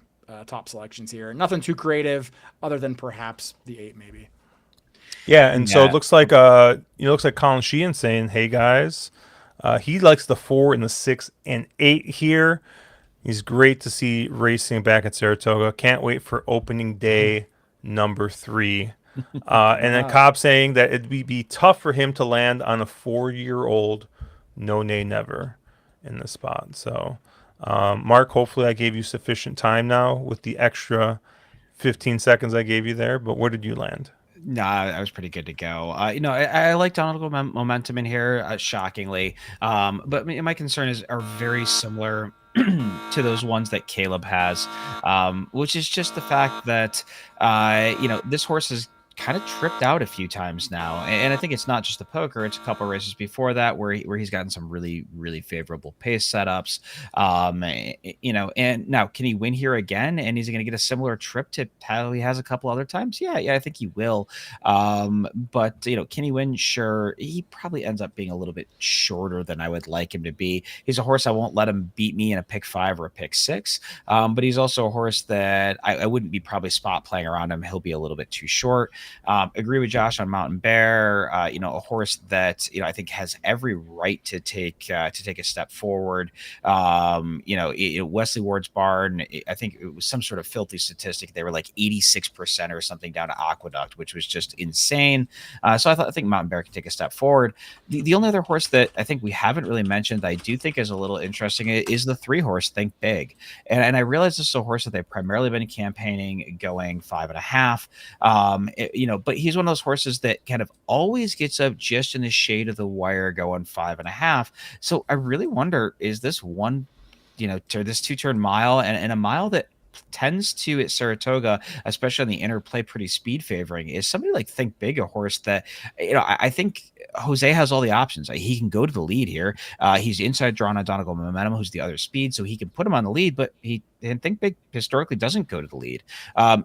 top selections here. Nothing too creative other than perhaps the 8 maybe. Yeah, and so it looks like Colin Sheehan saying, "Hey guys." He likes the 4 and the 6 and 8 here. He's great to see racing back at Saratoga. Can't wait for opening day number 3. And then Cobb saying that it'd be tough for him to land on a 4-year-old no nay never in the spot. So, Mark, hopefully I gave you sufficient time now with the extra 15 seconds I gave you there, but where did you land? Nah, I was pretty good to go. I like Donald momentum in here, shockingly. But my concern is are very similar to those ones that Caleb has, which is just the fact that this horse has kind of tripped out a few times now, and I think it's not just the poker; it's a couple races before that where he's gotten some really favorable pace setups. And now can he win here again? And he's going to get a similar trip to how he has a couple other times. Yeah, I think he will. But can he win? Sure. He probably ends up being a little bit shorter than I would like him to be. He's a horse I won't let him beat me in a pick 5 or a pick 6. But he's also a horse that I wouldn't be probably spot playing around him. He'll be a little bit too short. Agree with Josh on Mountain Bear. A horse that I think has every right to take a step forward. Wesley Ward's barn. I think it was some sort of filthy statistic. They were like 86% or something down to Aqueduct, which was just insane. So I think Mountain Bear can take a step forward. The only other horse that I think we haven't really mentioned that I do think is a little interesting is the 3-horse Think Big. And I realize this is a horse that they've primarily been campaigning going 5.5. But he's one of those horses that kind of always gets up just in the shade of the wire going 5.5. So I really wonder, is this one, to this 2-turn mile and a mile that tends to at Saratoga, especially on the interplay, pretty speed favoring, is somebody like Think Big, a horse that I think Jose has all the options. He can go to the lead here. He's inside drawn on Donegal Momentum, who's the other speed, so he can put him on the lead, but Think Big historically doesn't go to the lead.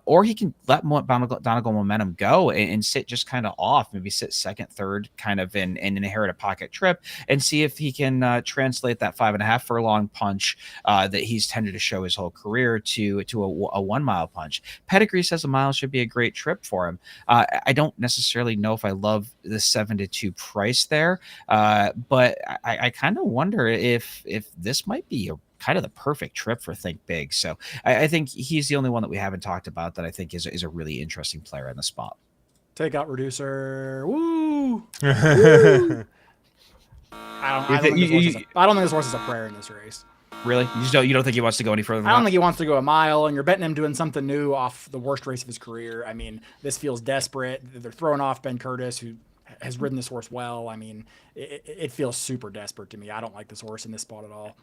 Or he can let Donegal Momentum go and sit just kind of off, maybe sit second, third, kind of and inherit a pocket trip and see if he can translate that 5.5 furlong punch that he's tended to show his whole career to a 1 mile punch. Pedigree says a mile should be a great trip for him. I don't necessarily know if I love the 7-2 price there, but I kind of wonder if this might be kind of the perfect trip for Think Big. So I think he's the only one that we haven't talked about that I think is a really interesting player in the spot. Takeout reducer. Woo! Woo! I don't think this horse is a prayer in this race. Really? You don't think he wants to go any further than I don't think he wants to go a mile, and you're betting him doing something new off the worst race of his career. I mean, this feels desperate. They're throwing off Ben Curtis, who has ridden this horse well. I mean, it feels super desperate to me. I don't like this horse in this spot at all.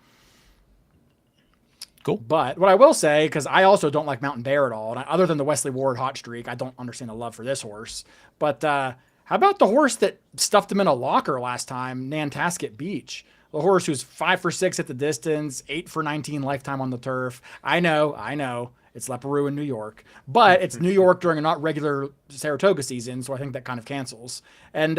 Cool. But what I will say, because I also don't like Mountain Bear at all, and other than the Wesley Ward hot streak, I don't understand the love for this horse. But how about the horse that stuffed him in a locker last time, Nantasket Beach? The horse who's 5 for 6 at the distance, 8 for 19 lifetime on the turf. I know. It's Leparoux in New York, but it's New York during a not regular Saratoga season, so I think that kind of cancels. And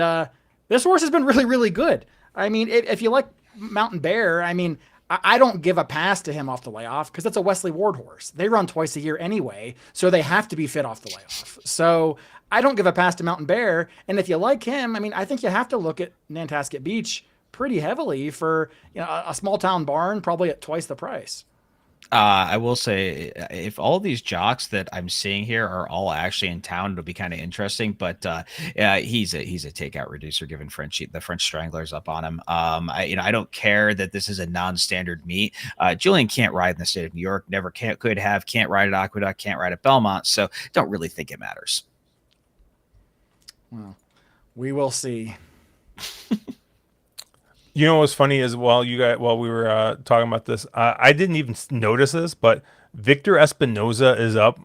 this horse has been really, really good. I mean, if you like Mountain Bear, I mean, I don't give a pass to him off the layoff because it's a Wesley Ward horse. They run twice a year anyway, so they have to be fit off the layoff. So I don't give a pass to Mountain Bear. And if you like him, I mean, I think you have to look at Nantasket Beach pretty heavily for a small town barn, probably at twice the price. I will say, if all these jocks that I'm seeing here are all actually in town, it'll be kind of interesting. But he's a takeout reducer, given the French Strangler's up on him. I don't care that this is a non-standard meet. Julian can't ride in the state of New York. Never can't ride at Aqueduct, can't ride at Belmont. So don't really think it matters. Well, we will see. You know what's funny is while we were talking about this, I didn't even notice this, but Victor Espinoza is up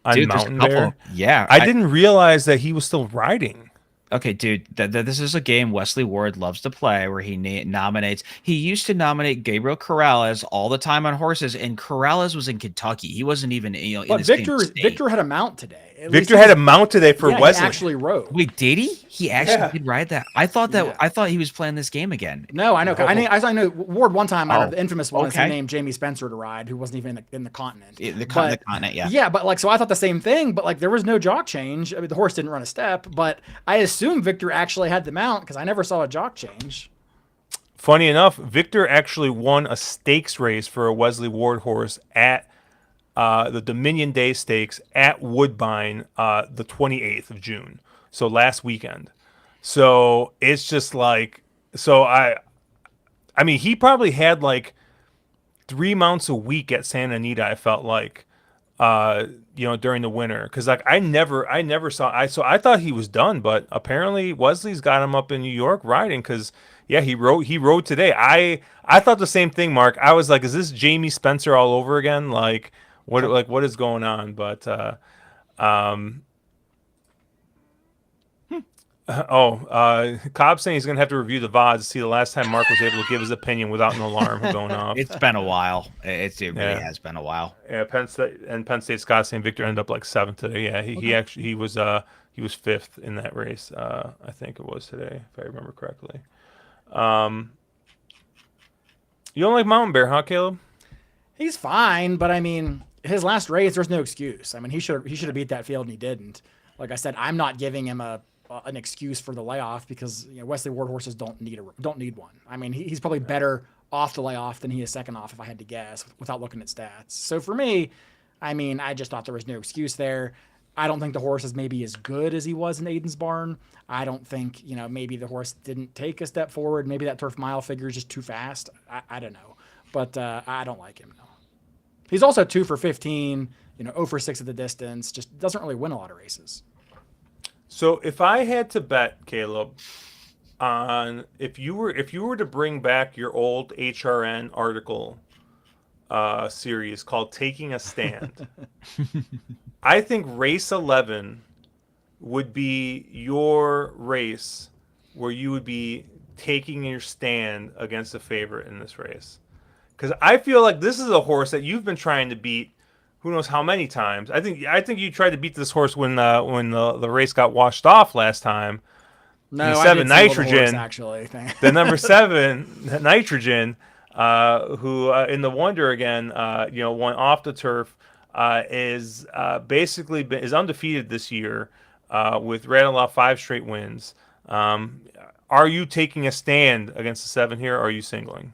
on Mountain Bear. Yeah, I didn't realize that he was still riding. Okay, dude, this is a game Wesley Ward loves to play where he nominates. He used to nominate Gabriel Corrales all the time on horses, and Corrales was in Kentucky. He wasn't even in but the Victor same state. Victor had a mount today. Victor had a mount today for Wesley. He actually rode. Wait, did he? He actually did ride that. I thought he was playing this game again. No, I know. I know Ward one time out of the infamous one. He named Jamie Spencer to ride, who wasn't even in the continent. The continent, yeah. Yeah, but so I thought the same thing. But there was no jock change. I mean, the horse didn't run a step. But I assume Victor actually had the mount because I never saw a jock change. Funny enough, Victor actually won a stakes race for a Wesley Ward horse at the Dominion Day Stakes at Woodbine the 28th of June. So last weekend. So it's just like, I mean, he probably had 3 mounts a week at Santa Anita, I felt like. during the winter, because like I never saw I thought he was done, but apparently Wesley's got him up in New York riding. Because yeah, he rode today. I thought the same thing, Mark. I was like, is this Jamie Spencer all over again? What is going on? But um Cobb saying he's gonna have to review the VODs to see the last time Mark was able to give his opinion without an alarm going off. It's been a while. It really Yeah. has been a while. Yeah, Penn State Scott saying Victor ended up like seventh today. Yeah, he was fifth in that race. I think it was today, if I remember correctly. Um, you don't like Mountain Bear, huh, Caleb? He's fine, but I mean, his last race, there's no excuse. I mean, he should have beat that field and he didn't. Like I said, I'm not giving him an excuse for the layoff because Wesley Ward horses don't need one. I mean, he's probably better off the layoff than he is second off if I had to guess without looking at stats. So for me, I mean, I just thought there was no excuse there. I don't think the horse is maybe as good as he was in Aiden's barn. I don't think, maybe the horse didn't take a step forward. Maybe that turf mile figure is just too fast. I don't know. But I don't like him, no. He's also 2 for 15, 0 for 6 at the distance. Just doesn't really win a lot of races. So if I had to bet, Caleb, on if you were to bring back your old HRN article series called "Taking a Stand," I think race 11 would be your race where you would be taking your stand against a favorite in this race. Because I feel like this is a horse that you've been trying to beat, who knows how many times. I think you tried to beat this horse when the race got washed off last time. No, the I seven did single the Nitrogen, horse, actually. the number 7 Nitrogen, who in the Wonder again, won off the turf, is basically is undefeated this year with rattling off 5 straight wins. Are you taking a stand against the 7 here, or are you singling?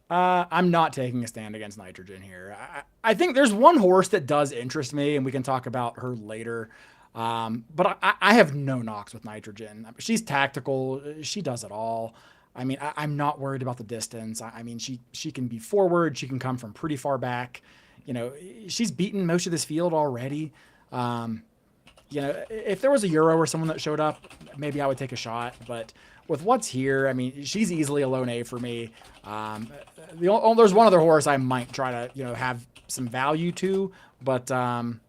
I'm not taking a stand against Nitrogen here. I think there's one horse that does interest me, and we can talk about her later. But I have no knocks with Nitrogen. She's tactical. She does it all. I mean, I'm not worried about the distance. I mean, she can be forward. She can come from pretty far back. She's beaten most of this field already. If there was a Euro or someone that showed up, maybe I would take a shot. But with what's here, I mean, she's easily a lone A for me. There's one other horse I might try to, have some value to, but I'm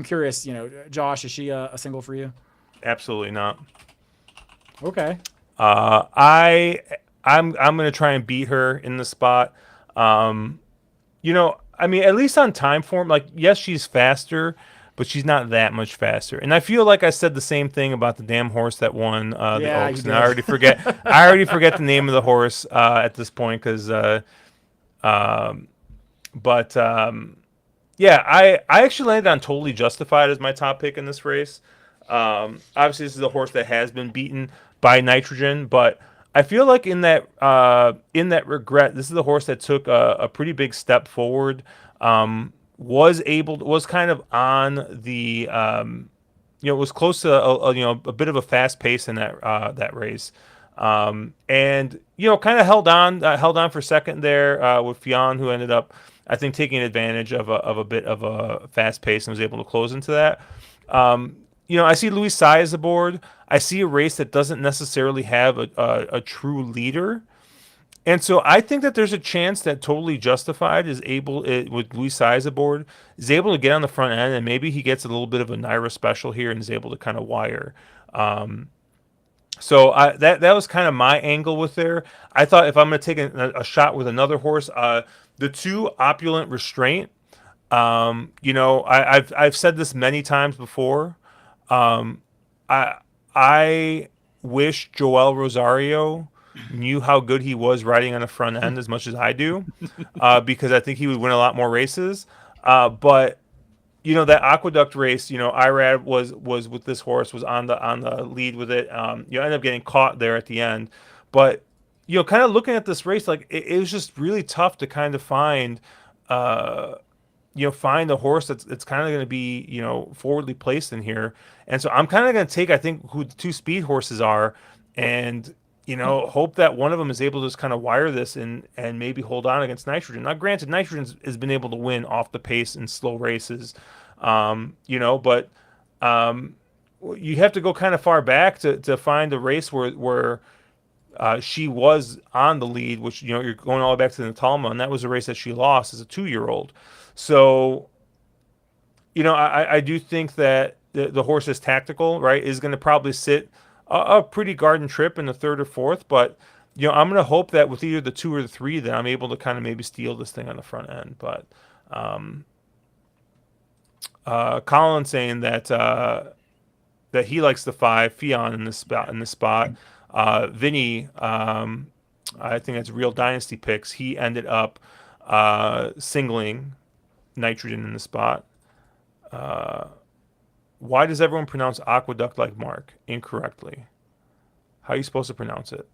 curious, Josh, is she a single for you? Absolutely not. Okay. I'm gonna try and beat her in the spot. I mean, at least on time form, like yes, she's faster, but she's not that much faster. And I feel like I said the same thing about the damn horse that won the Oaks, and I already forget. I already forget the name of the horse at this point because, yeah, I actually landed on Totally Justified as my top pick in this race. Obviously, this is a horse that has been beaten by Nitrogen, but I feel like in that regret, this is a horse that took a pretty big step forward. Was kind of on the was close to a bit of a fast pace in that race, and kind of held on for second there with Fionn, who ended up I think taking advantage of a bit of a fast pace and was able to close into that. I see Luis Saez aboard. I see a race that doesn't necessarily have a true leader. And so I think that there's a chance that Totally Justified is able, with Luis Saez aboard, is able to get on the front end, and maybe he gets a little bit of a Naira special here and is able to kind of wire. So that was kind of my angle with there. I thought if I'm going to take a shot with another horse, the 2 Opulent Restraint. I've said this many times before. I wish Joel Rosario knew how good he was riding on the front end as much as I do, because I think he would win a lot more races. But that Aqueduct race, Irad was with this horse, was on the lead with it. Ended up getting caught there at the end, but kind of looking at this race, like it was just really tough to kind of find find a horse that's kind of going to be, forwardly placed in here. And so I'm kind of going to take, I think, who the 2 speed horses are. And, hope that one of them is able to just kind of wire this and maybe hold on against Nitrogen. Now, granted, Nitrogen has been able to win off the pace in slow races, but you have to go kind of far back to find a race where she was on the lead, which you're going all the way back to the Talma, and that was a race that she lost as a 2-year-old. So, I do think that the horse is tactical, right? Is going to probably sit a pretty garden trip in the third or fourth, but I'm going to hope that with either the 2 or the 3 that I'm able to kind of maybe steal this thing on the front end. But Colin saying that he likes the 5 Fion in this spot. Vinny, I think that's Real Dynasty picks. He ended up singling Nitrogen in the spot. Why does everyone pronounce aqueduct like Mark incorrectly? How are you supposed to pronounce it?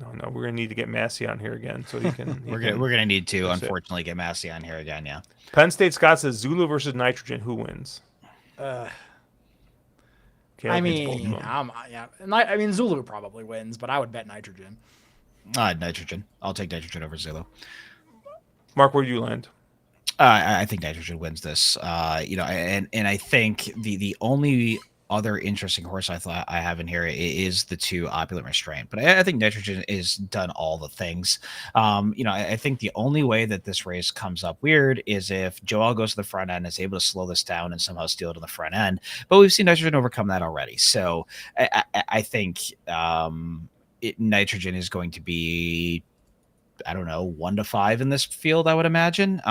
No, we're gonna need to get Massey on here again so he can. We're gonna need to unfortunately get Massey on here again. Yeah. Penn State Scott says Zulu versus Nitrogen. Who wins? I mean, Zulu probably wins, but I would bet Nitrogen. Nitrogen. I'll take Nitrogen over Zulu. Mark, where do you land? I think Nitrogen wins this. And I think the only other interesting horse I have in here is the 2 Opulent Restraint, but I think Nitrogen is done all the things. I think the only way that this race comes up weird is if Joel goes to the front end, is able to slow this down and somehow steal it to the front end. But we've seen Nitrogen overcome that already. So I think Nitrogen is going to be, I don't know, 1 to 5 in this field, I would imagine.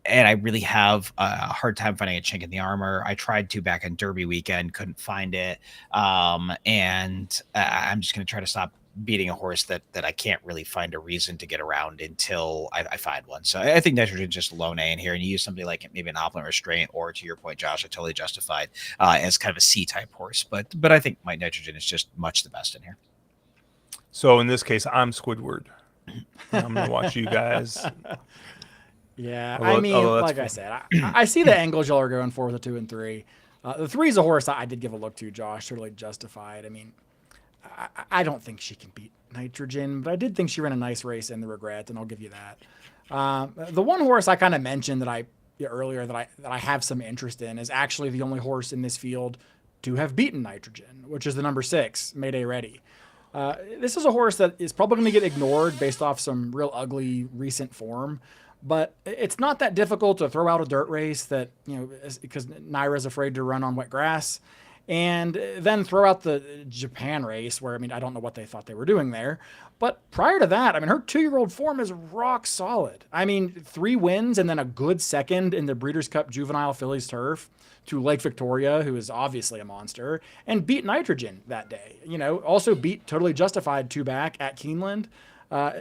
And I really have a hard time finding a chink in the armor. I tried to back on Derby weekend, couldn't find it. And I'm just going to try to stop beating a horse that I can't really find a reason to get around until I find one. So I think Nitrogen just low A in here, and you use somebody like maybe an Opulent Restraint, or to your point, Josh, I totally justified as kind of a C-type horse. But I think my Nitrogen is just much the best in here. So in this case, I'm Squidward. I'm gonna watch you guys. Yeah, like I said, I see the angles y'all are going for with the 2 and 3. The 3 is a horse that I did give a look to, Josh, totally justified. I mean, I don't think she can beat Nitrogen, but I did think she ran a nice race in the Regret, and I'll give you that. The one horse I kind of mentioned earlier that I have some interest in is actually the only horse in this field to have beaten Nitrogen, which is the number 6, Mayday Ready. This is a horse that is probably going to get ignored based off some real ugly recent form, but it's not that difficult to throw out a dirt race that, because Naira's afraid to run on wet grass, and then throw out the Japan race where, I don't know what they thought they were doing there. But prior to that, her 2-year-old form is rock solid. 3 wins and then a good second in the Breeders' Cup Juvenile Fillies Turf to Lake Victoria, who is obviously a monster, and beat Nitrogen that day. Also beat Totally Justified 2 back at Keeneland.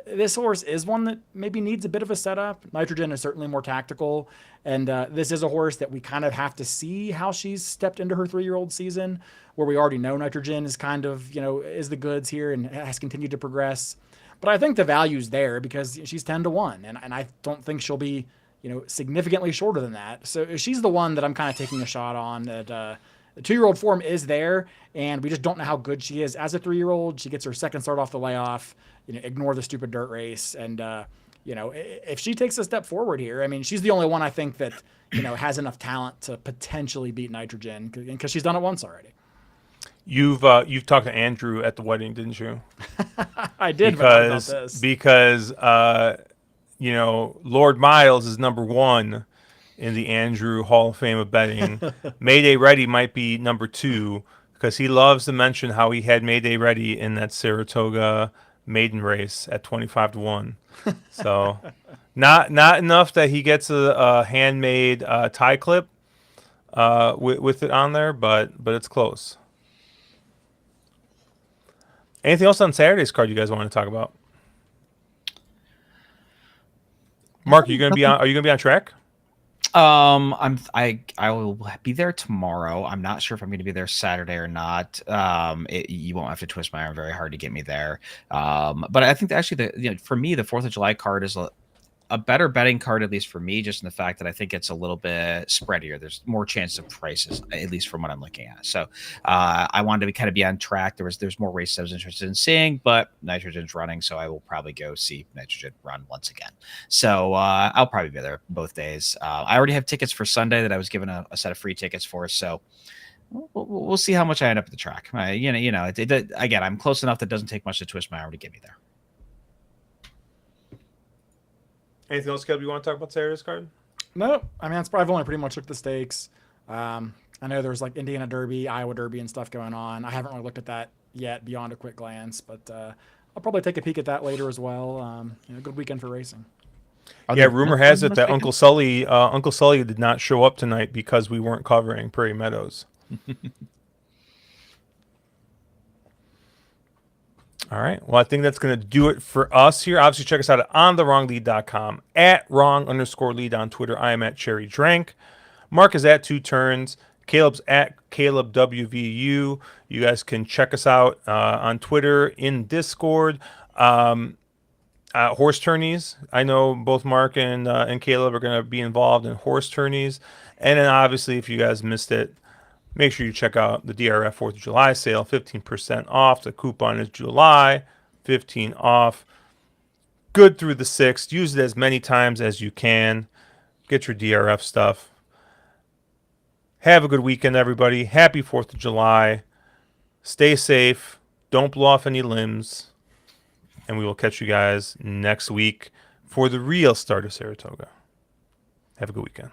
This horse is one that maybe needs a bit of a setup. Nitrogen is certainly more tactical, and this is a horse that we kind of have to see how she's stepped into her 3-year-old season, where we already know Nitrogen is kind of, is the goods here and has continued to progress. But I think the value's there because she's 10 to 1, and I don't think she'll be, significantly shorter than that. So she's the one that I'm kind of taking a shot on. That the 2-year-old form is there, and we just don't know how good she is as a 3-year-old. She gets her second start off the layoff. Ignore the stupid dirt race, and if she takes a step forward here, she's the only one I think that has enough talent to potentially beat Nitrogen because she's done it once already. You've talked to Andrew at the wedding, didn't you? I did, because Lord Miles is number 1 in the Andrew Hall of Fame of betting. Mayday Ready might be number 2 because he loves to mention how he had Mayday Ready in that Saratoga maiden race at 25 to 1. So not enough that he gets a handmade tie clip with it on there, but it's close. Anything else on Saturday's card you guys want to talk about? Mark, are you gonna be on track? I will be there tomorrow. I'm not sure if I'm going to be there Saturday or not. You won't have to twist my arm very hard to get me there. But I think that actually for me, the 4th of July card is a better betting card, at least for me, just in the fact that I think it's a little bit spreadier. There's more chance of prices, at least from what I'm looking at. So I wanted to kind of be on track. There's more races I was interested in seeing, but Nitrogen's running, so I will probably go see Nitrogen run once again. So I'll probably be there both days. I already have tickets for Sunday that I was given a set of free tickets for, so we'll see how much I end up at the track. Again, I'm close enough that it doesn't take much to twist my arm to get me there. Anything else, Caleb, you want to talk about Saturday's card? No, I mean, I've only pretty much looked at the stakes. I know there's like Indiana Derby, Iowa Derby, and stuff going on. I haven't really looked at that yet beyond a quick glance, but I'll probably take a peek at that later as well. Good weekend for racing. Yeah, rumor has it that Uncle Sully did not show up tonight because we weren't covering Prairie Meadows. All right. Well, I think that's going to do it for us here. Obviously, check us out at ontherwronglead.com, at wrong_lead on Twitter. I am at Cherry Drank. Mark is at 2 Turns. Caleb's at Caleb WVU. You guys can check us out on Twitter, in Discord. Horse tourneys. I know both Mark and Caleb are going to be involved in horse tourneys. And then obviously, if you guys missed it, make sure you check out the DRF 4th of July sale, 15% off. The coupon is July, 15 off. Good through the 6th. Use it as many times as you can. Get your DRF stuff. Have a good weekend, everybody. Happy 4th of July. Stay safe. Don't blow off any limbs. And we will catch you guys next week for the real start of Saratoga. Have a good weekend.